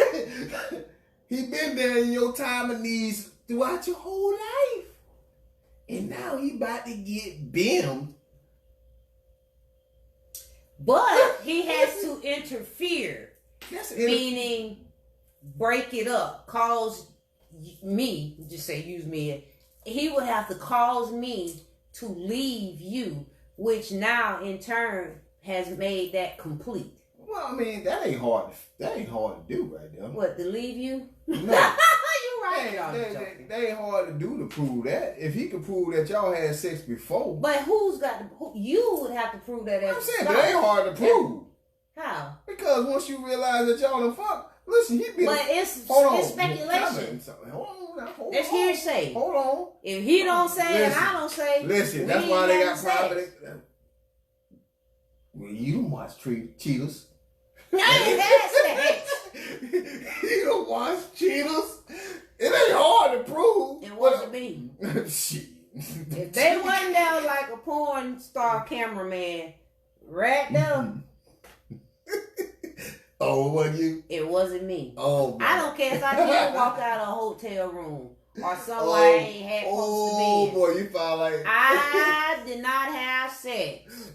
He been there in your time of needs throughout your whole life. And now he about to get bimmed. But he has to interfere. Meaning break it up. Cause me, just say use me. He would have to cause me to leave you, which now in turn has made that complete. Well, I mean, that ain't hard to do right there. What, to leave you? No. You're right. That ain't hard to do to prove that. If he could prove that y'all had sex before. But you would have to prove that. I'm saying, but it ain't hard to prove. How? Because once you realize that y'all done fuck, listen, he been. But it's speculation. Hold on. It's hearsay. Hold on. If he don't say and I don't say. Listen, that's why they got private. Well, you don't watch Cheetahs. I ain't had sex. You don't watch Cheetahs. It ain't hard to prove. It wasn't me. Shit. If they wasn't there like a porn star cameraman, right there. Oh, was you? It wasn't me. Oh, man. I don't care if I did walk out of a hotel room or somewhere I ain't had supposed to be. Oh boy, you found like I did not have sex.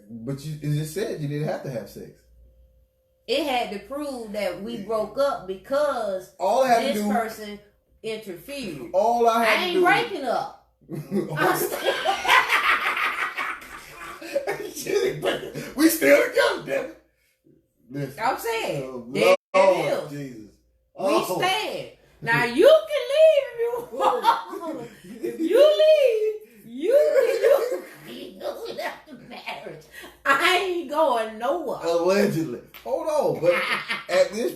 But you just said you didn't have to have sex. It had to prove that we broke up because this person interfered. All I had I to ain't do breaking up. We still together, damn it. Listen. I'm saying, there it is. Jesus. We stand. Now you can leave if you leave. You can after marriage. I ain't going nowhere. Allegedly. Hold on, but at this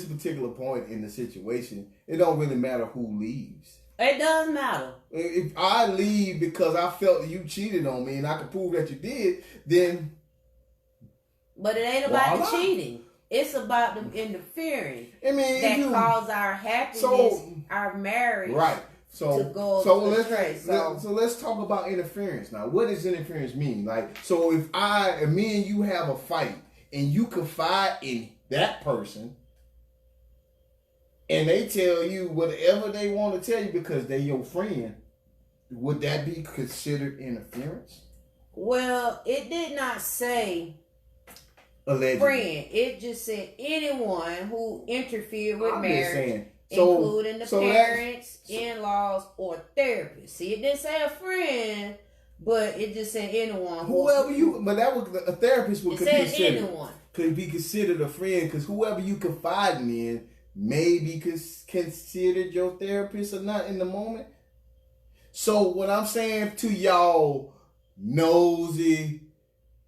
particular point in the situation, it don't really matter who leaves. It does matter. If I leave because I felt that you cheated on me and I can prove that you did, then. But it ain't about the cheating. It's about the interfering. I mean, that cause our happiness, our marriage, right? To go astray. So let's talk about interference now. What does interference mean? Like, so if me and you have a fight and you confide in that person, and they tell you whatever they want to tell you because they're your friend, would that be considered interference? Well, it did not say allegedly. Friend. It just said anyone who interfered with marriage, including the parents, in-laws, or therapists. See, it didn't say a friend, but it just said anyone. But that was a therapist would consider anyone. Could be considered a friend because whoever you confiding in may be considered your therapist or not in the moment. So what I'm saying to y'all nosy,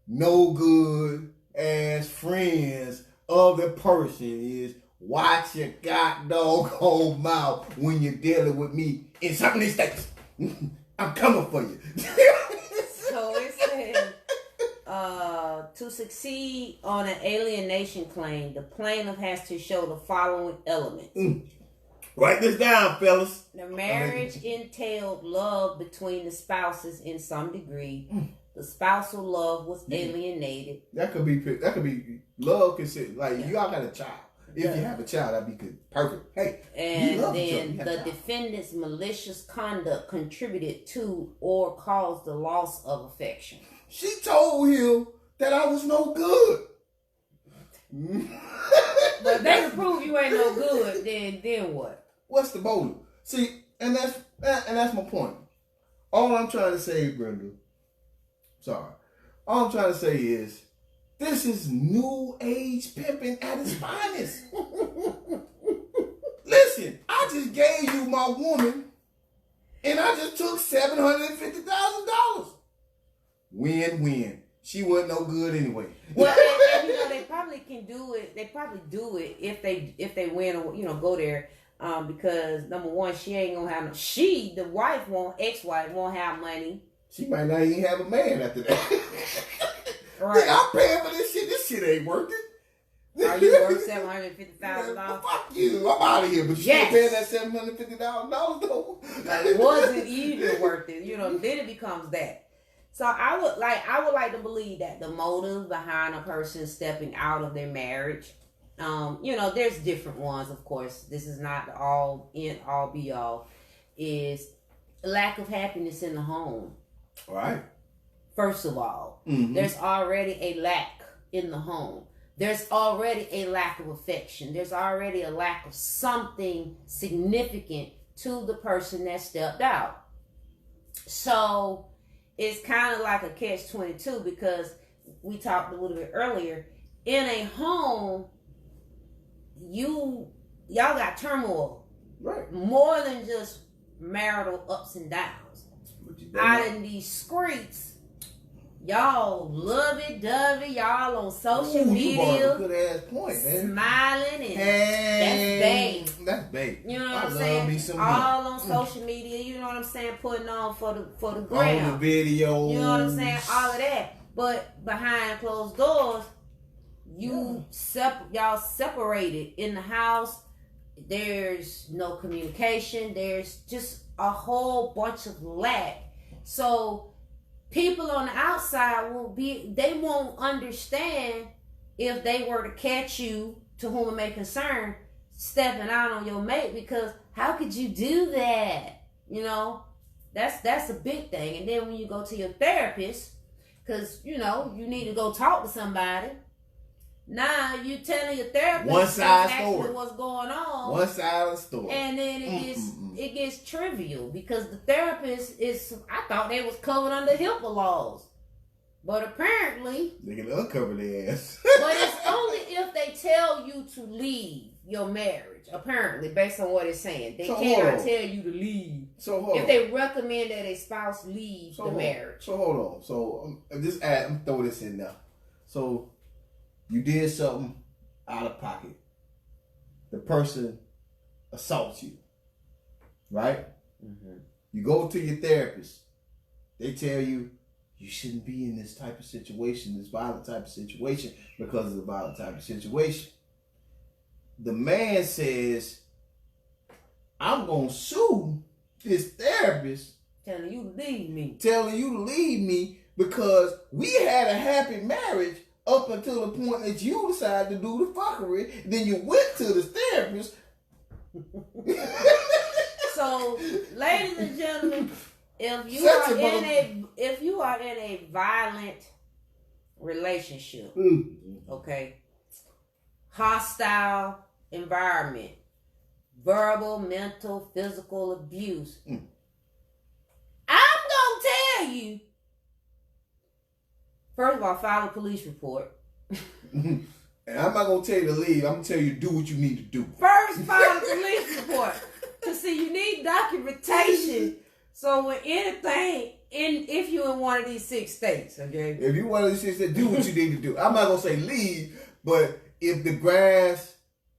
no good ass friends of the person is watch your goddamn mouth when you're dealing with me in some of these states. I'm coming for you. So it says, to succeed on an alienation claim, the plaintiff has to show the following elements. Write this down, fellas. The marriage entailed love between the spouses in some degree. The spousal love was alienated. That could be love. Like y'all got a child. If you have a child, that'd be good. Perfect. Hey, and then the defendant's malicious conduct contributed to or caused the loss of affection. She told him that I was no good. But if they can prove you ain't no good, then what? What's the motive? See, and that's my point. All I'm trying to say, Brenda. Sorry. All I'm trying to say is, this is new age pimping at its finest. Listen, I just gave you my woman, and I just took $750,000. Win-win. She wasn't no good anyway. Well, and they probably can do it. They probably do it if they win or go there. Because number one, she ain't gonna have no. The ex-wife won't have money. She might not even have a man after that. Right. I'm paying for this shit. This shit ain't worth it. Are you worth $750,000? Fuck you. I'm out of here. But you ain't paying that $750,000 though. Like, it wasn't even worth it. Then it becomes that. So I would like to believe that the motive behind a person stepping out of their marriage, there's different ones, of course. This is not all be all, is lack of happiness in the home. All right. First of all, there's already a lack in the home. There's already a lack of affection. There's already a lack of something significant to the person that stepped out. So it's kind of like a catch-22 because we talked a little bit earlier. In a home, y'all got turmoil. Right. More than just marital ups and downs. Out in these streets, y'all lovey-dovey, y'all on social media. You brought a good ass point, man. Smiling and that's babe. You know what I'm saying? All on social media, you know what I'm saying? Putting on for the gram. All the videos. You know what I'm saying? All of that. But behind closed doors, y'all separated in the house. There's no communication. There's just a whole bunch of lack. So people on the outside they won't understand if they were to catch you, to whom it may concern, stepping out on your mate, because how could you do that? That's a big thing. And then when you go to your therapist, because you need to go talk to somebody. Now you telling your therapist one side actually story. What's going on. One side of the story. And then it gets trivial because the therapist I thought they was covered under HIPAA laws. But apparently they can uncover their ass. But it's only if they tell you to leave your marriage, apparently, based on what it's saying. They cannot tell you to leave. If they recommend that a spouse leave the marriage. So hold on. So I'm throw this in there. So you did something out of pocket. The person assaults you, right? Mm-hmm. You go to your therapist. They tell you shouldn't be in this type of situation, this violent type of situation, because of the violent type of situation. The man says, I'm going to sue this therapist. Telling you to leave me. Because we had a happy marriage up until the point that you decided to do the fuckery. Then you went to the therapist. So, ladies and gentlemen, if you are in a violent relationship, okay, hostile environment, verbal, mental, physical abuse, I'm gonna tell you. First of all, file a police report. And I'm not gonna tell you to leave. I'm gonna tell you to do what you need to do. First, file a police report. Cause see, you need documentation. So when anything, if you're in one of these 6 states, okay? If you one of these 6 states, do what you need to do. I'm not gonna say leave, but if the grass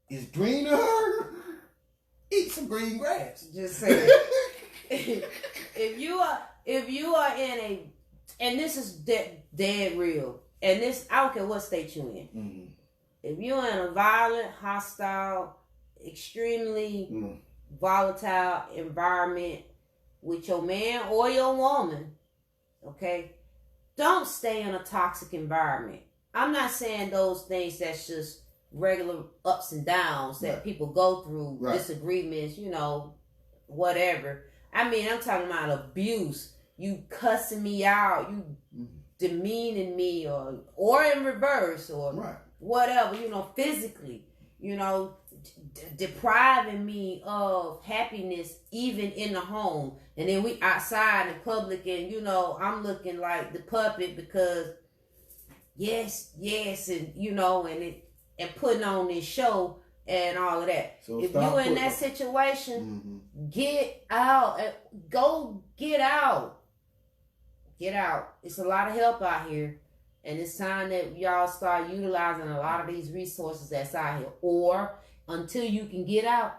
is greener, eat some green grass. Just saying. if you are in a, and this is dead real, and this, I don't care what state you're in. Mm-hmm. If you're in a violent, hostile, extremely volatile environment with your man or your woman, okay, don't stay in a toxic environment. I'm not saying those things that's just regular ups and downs that people go through, disagreements, whatever. I mean, I'm talking about abuse. You cussing me out, you demeaning me, or in reverse, or whatever, physically, depriving me of happiness even in the home. And then we outside in public and, I'm looking like the puppet because yes, and and putting on this show and all of that. So if you're in that situation, get out. Go get out. Get out. It's a lot of help out here. And it's time that y'all start utilizing a lot of these resources that's out here. Or until you can get out,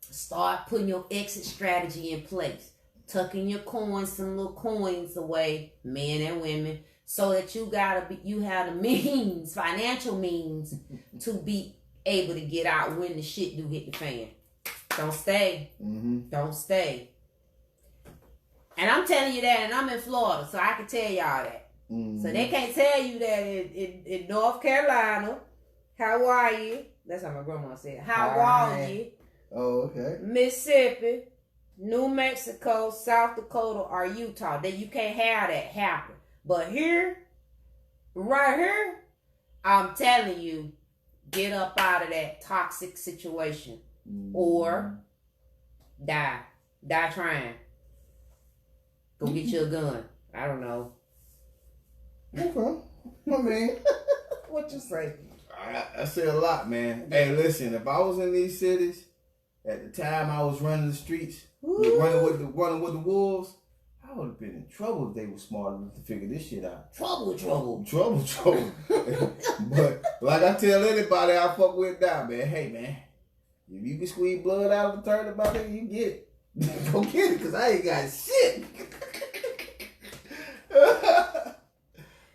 start putting your exit strategy in place. Tucking your coins, some little coins away, men and women, so that you have the means, financial means, to be able to get out when the shit do hit the fan. Don't stay. Don't stay. And I'm telling you that, and I'm in Florida, so I can tell y'all that. So they can't tell you that in North Carolina. How are you? That's how my grandma said. How are you? Oh, okay. Mississippi, New Mexico, South Dakota, or Utah. That you can't have that happen. But here, right here, I'm telling you, get up out of that toxic situation. Or die. Die trying. Go get you a gun. I don't know. Okay. I mean, what you say? I say a lot, man. Hey, listen, if I was in these cities at the time I was running the streets, running with the wolves, I would have been in trouble if they were smart enough to figure this shit out. Trouble. But like I tell anybody I fuck with now, man, hey man, if you can squeeze blood out of a turnip out there, you get it. Go get it, cause I ain't got shit.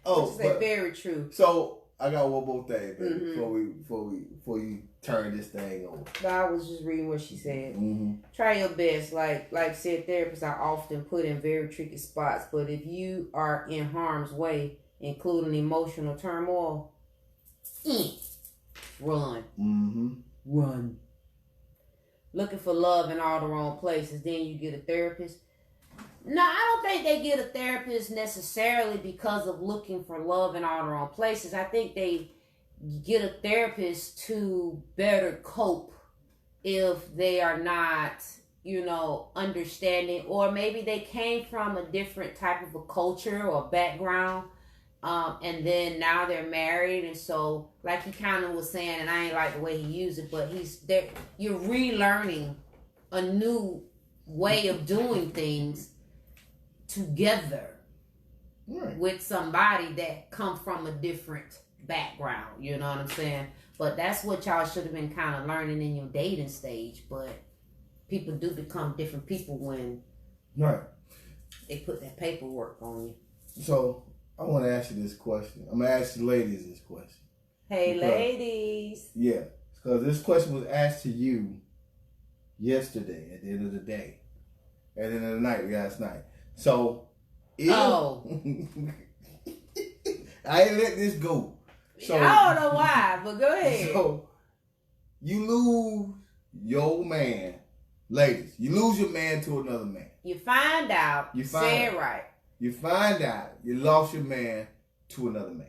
Oh, but very true. So I got one more thing, baby, before you turn this thing over. No, I was just reading what she said. Try your best. Like said, therapists are often put in very tricky spots. But if you are in harm's way, including emotional turmoil, run. Run. Looking for love in all the wrong places. Then you get a therapist. No, I don't think they get a therapist necessarily because of looking for love in all the wrong places. I think they get a therapist to better cope if they are not, understanding, or maybe they came from a different type of a culture or background, and then now they're married, and so like he kind of was saying, and I ain't like the way he used it, but you're relearning a new way of doing things together with somebody that come from a different background, you know what I'm saying? But that's what y'all should have been kind of learning in your dating stage. But people do become different people when they put that paperwork on you. So I want to ask you this question. I'm gonna ask the ladies this question. Hey, ladies. Yeah, because this question was asked to you yesterday at the end of the day, at the end of the night, last night. So, I ain't let this go. So I don't know why, but go ahead. So you lose your man, ladies. You lose your man to another man. You find out. Say it right. You find out you lost your man to another man.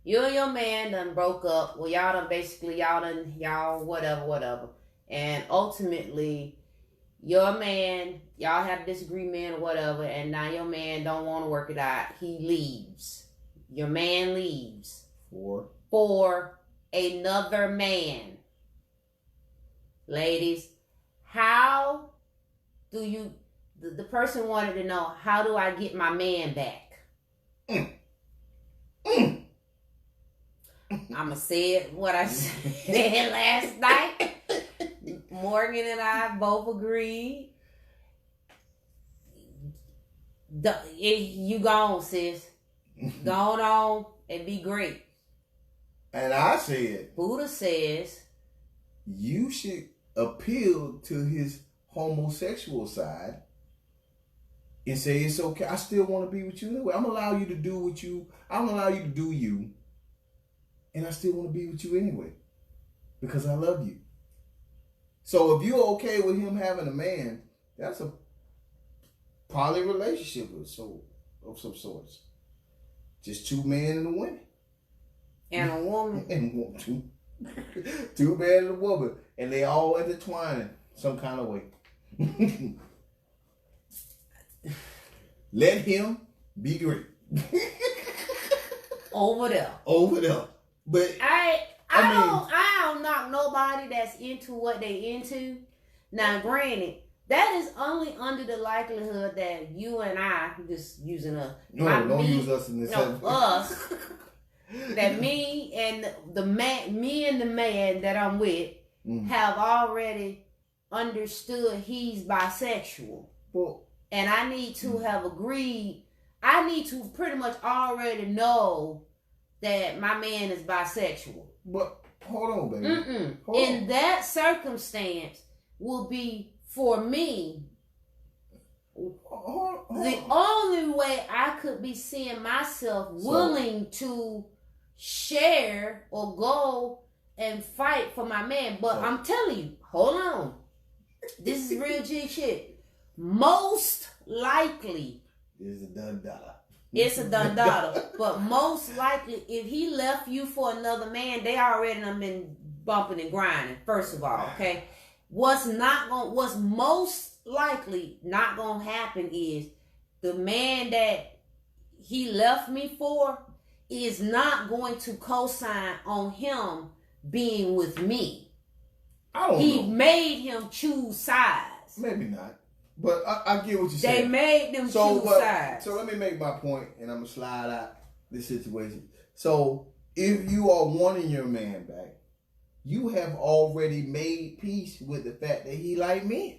You and your man done broke up. Well, y'all whatever. And ultimately, your man, y'all have a disagreement or whatever, and now your man don't want to work it out. He leaves. Your man leaves. For another man. Ladies, how do you, the person wanted to know, how do I get my man back? I'ma say it what I said last night. Morgan and I both agreed. You gone, sis. Go on and be great. And I said, Buddha says, you should appeal to his homosexual side and say, it's okay. I still want to be with you anyway. I'm gonna allow you to do what you, I'm gonna allow you to do you. And I still want to be with you anyway. Because I love you. So if you're okay with him having a man, that's a poly relationship of some sorts. Just two men and a woman. And a woman. And two men and a woman. And they all intertwining some kind of way. Let him be great. Over there. But I don't knock nobody that's into what they into. Now, granted, that is only under the likelihood that you and I, just using us. Don't use us in this. No, us. That me and the man that I'm with have already understood he's bisexual. Well, and I need to have agreed. I need to pretty much already know that my man is bisexual. But hold on, baby. In that circumstance will be for me. The only way I could be seeing myself willing to share or go and fight for my man. But I'm telling you, hold on. This is real G shit. Most likely. It's a done dollar. It's a done dollar. But most likely, if he left you for another man, they already done been bumping and grinding, first of all, okay? What's most likely not gonna happen is the man that he left me for is not going to co-sign on him being with me. I don't know. He made him choose sides. Maybe not. But I get what you're saying. They made them choose sides. So let me make my point, and I'm going to slide out this situation. So if you are wanting your man back, you have already made peace with the fact that he like men.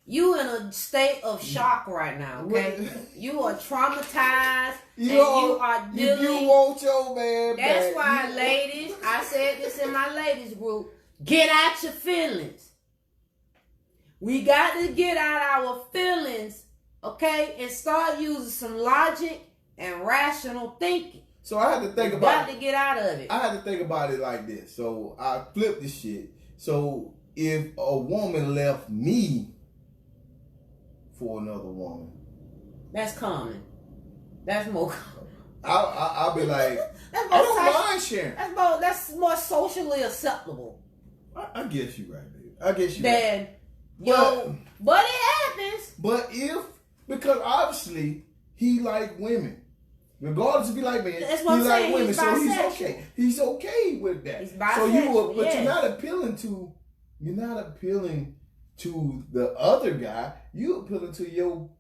You in a state of shock right now, okay? You are traumatized. You are dealing. You want your man back. That's why, ladies, I said this in my ladies group, get out your feelings. We got to get out our feelings, okay, and start using some logic and rational thinking. So I had to think about it. Got to get out of it. I had to think about it like this. So I flipped this shit. So if a woman left me for another woman, that's common. That's more common. I'll be like, I don't mind sharing. That's more socially acceptable. I guess you're right, baby. I guess you're right. But it happens. But because obviously he like women. Regardless if he like men, that's what he I'm like saying. women, He's so bisexual. he's okay. He's okay with that. He's bisexual, but you're not appealing to the other guy. You're appealing to your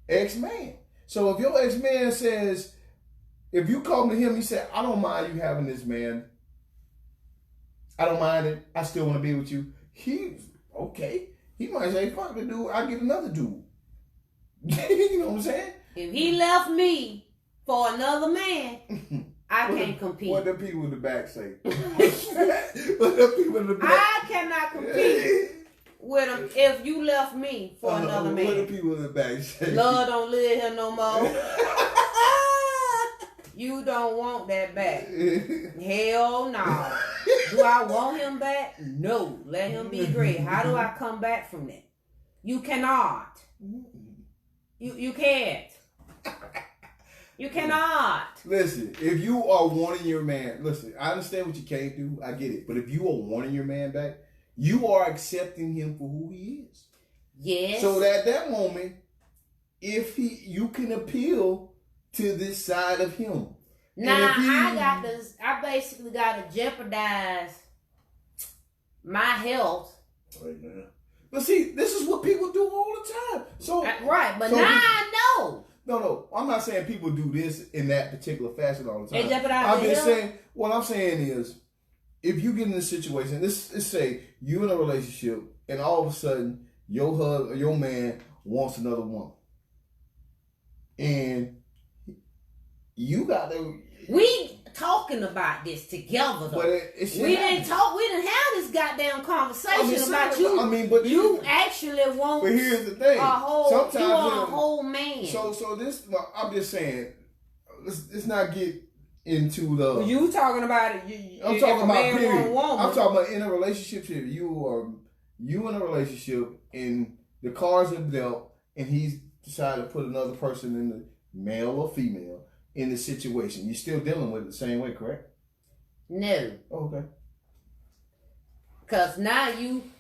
ex-man. So if your ex-man says, if you come to him, he said, I don't mind you having this man. I don't mind it. I still want to be with you. He's okay. He might say, fuck the dude, I get another dude. You know what I'm saying? If he left me for another man, I can't compete. What the people in the back say? What the people in the back? I cannot compete with him if you left me for another man. What the people in the back say? Love don't live here no more. You don't want that back. Hell no. Do I want him back? No. Let him be great. How do I come back from that? You cannot. You can't. You cannot. Listen, if you are wanting your man, listen, I understand what you can't do. I get it. But if you are wanting your man back, you are accepting him for who he is. Yes. So at that moment, you can appeal to this side of him. Now I basically got to jeopardize my health. Right now. But see, this is what people do all the time. So right, but now I know. No, I'm not saying people do this in that particular fashion all the time. They jeopardize I'm just saying, what I'm saying is, if you get in this situation, let's say you in a relationship and all of a sudden your man wants another woman. And you got to... We talking about this together though. But we didn't have this goddamn conversation about you. But you actually want. But here's the thing. Sometimes you are a whole man. So this, I'm just saying, let's not get into the. You talking about it? I'm talking about period. I'm talking about in a relationship. You in a relationship and the cards are dealt, and he's decided to put another person in the male or female in the situation. You're still dealing with it the same way, correct? No. Oh, okay. Because now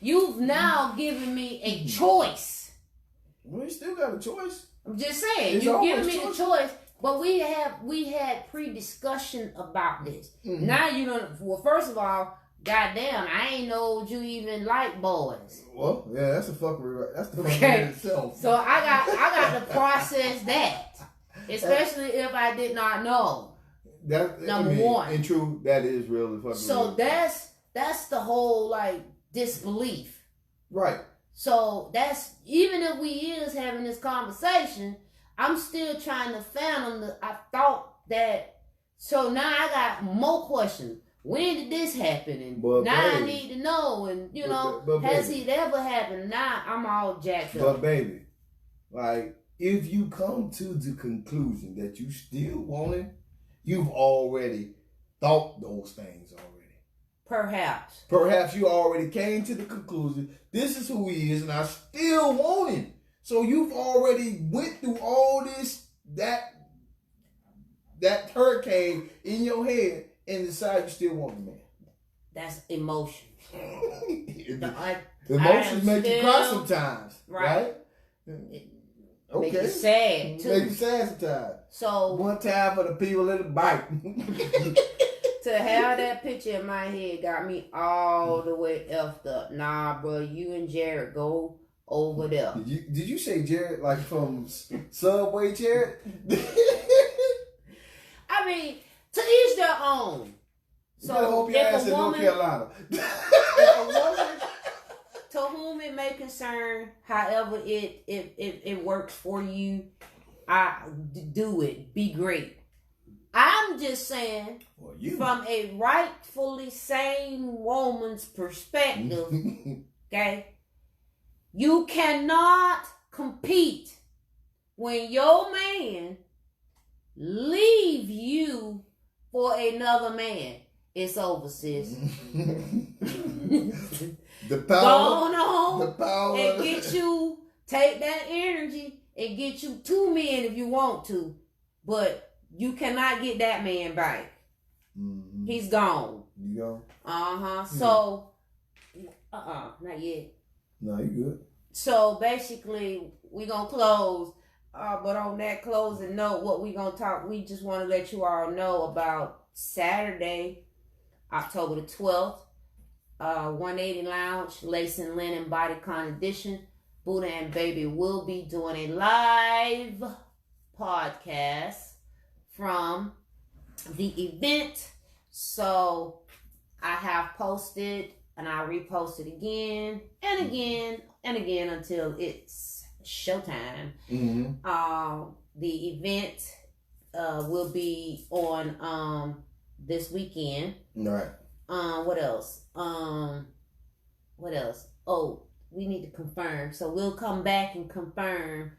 you've now given me a choice. Well, you still got a choice. I'm just saying, you've given me the choice, but we had pre-discussion about this. Mm-hmm. Now you don't. Well, first of all, goddamn, I ain't know you even like boys. Well, yeah, that's a fuckery. That's the fuckery in itself. So I got to process that. Especially if I did not know. Number one. And true, that is real. So that's the whole like disbelief. Right. So that's, even if we is having this conversation, I'm still trying to fathom I thought that. So now I got more questions. When did this happen? And I need to know. And has it ever happened? Now I'm all jacked up. But baby, like, if you come to the conclusion that you still want it, you've already thought those things already. Perhaps you already came to the conclusion, this is who he is, and I still want him. So you've already went through all this, that hurricane in your head, and decide you still want the man. That's emotion. Emotions make you cry sometimes, right? Okay. Make you sad too. Make you sad sometimes. So one time for the people in the bike. To have that picture in my head got me all the way effed up. Nah, bro, you and Jared go over there. Did you say Jared like from Subway Jared? I mean, to each their own. So hope your ass in North Carolina. If a woman, to whom it may concern, however it works for you, I do it. Be great. I'm just saying, from a rightfully sane woman's perspective, okay, you cannot compete when your man leave you for another man. It's over, sis. The power. Go on the power. And take that energy and get you 2 men if you want to. But you cannot get that man back. Mm-hmm. He's gone. You gone? Uh-huh. So, not yet. No, you good. So, basically, we going to close. But on that closing note, what we going to talk, we just want to let you all know about Saturday, October the 12th, 180 Lounge, Lace and Linen Bodycon Edition. Buddha and Baby will be doing a live podcast from the event. So I have posted and I'll repost it again and again and again until it's showtime. The event will be on this weekend. Right. What else? Oh, we need to confirm. So we'll come back and confirm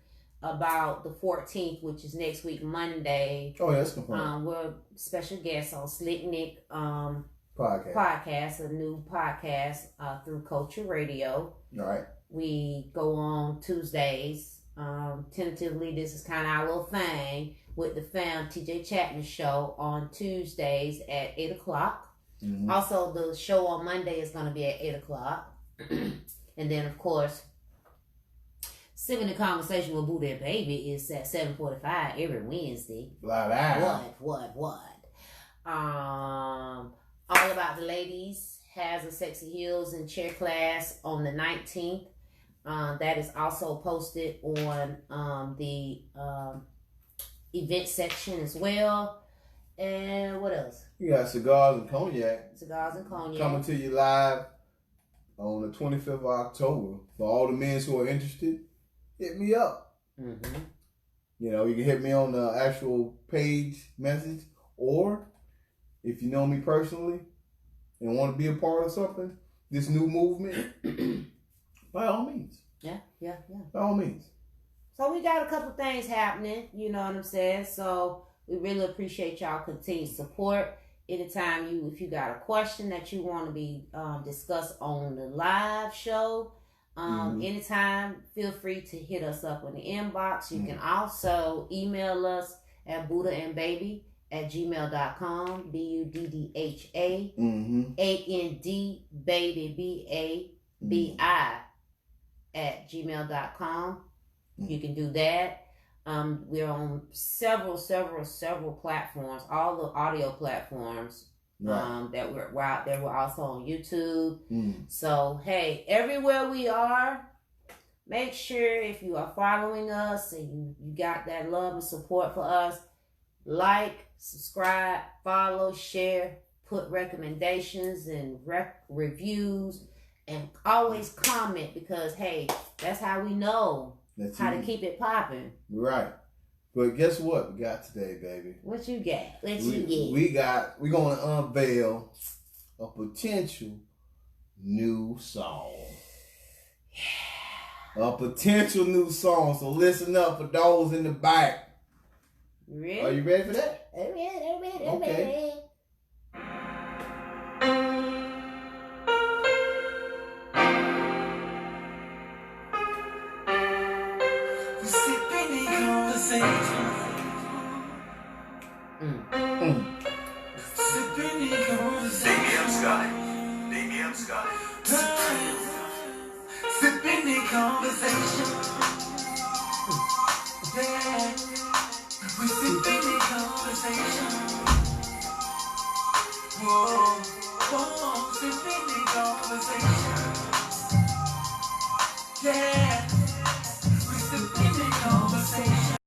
about the 14th, which is next week, Monday. Oh, yeah, that's confirmed. We're special guest on Slick Nick Podcast, a new podcast through Culture Radio. All right. We go on Tuesdays. Tentatively, this is kind of our little thing with the fam TJ Chapman show on Tuesdays at 8 o'clock. Also, the show on Monday is going to be at 8 o'clock. And then, of course, Sipping the Conversation with Buddha and Baby is at 7:45 every Wednesday. What? All About the Ladies has a Sexy Heels and Chair class on the 19th. That is also posted on the event section as well. And what else? You got Cigars and Cognac. Cigars and Cognac. Coming to you live on the 25th of October. For all the men who are interested, hit me up. You know, you can hit me on the actual page message, or if you know me personally and want to be a part of something, this new movement, by all means. Yeah. By all means. So we got a couple things happening, you know what I'm saying? So we really appreciate y'all continued support. Anytime if you got a question that you want to be discussed on the live show, anytime, feel free to hit us up in the inbox. You can also email us at buddhaandbaby@gmail.com. BUDDHA AND baby BABI@gmail.com. You can do that. We're on several platforms, all the audio platforms that we're out there. We're also on YouTube. So, hey, everywhere we are, make sure if you are following us and you got that love and support for us, like, subscribe, follow, share, put recommendations and reviews, and always comment, because, hey, that's how we know how to keep it popping. Right. But guess what we got today, baby? What you got? We're going to unveil a potential new song. A potential new song. So listen up for those in the back. Really? Are you ready for that? I'm ready. Okay. Baby, I'm Scott. Sipping in conversation. Yeah. We sipping in conversation. Whoa, sipping in conversation. Yeah.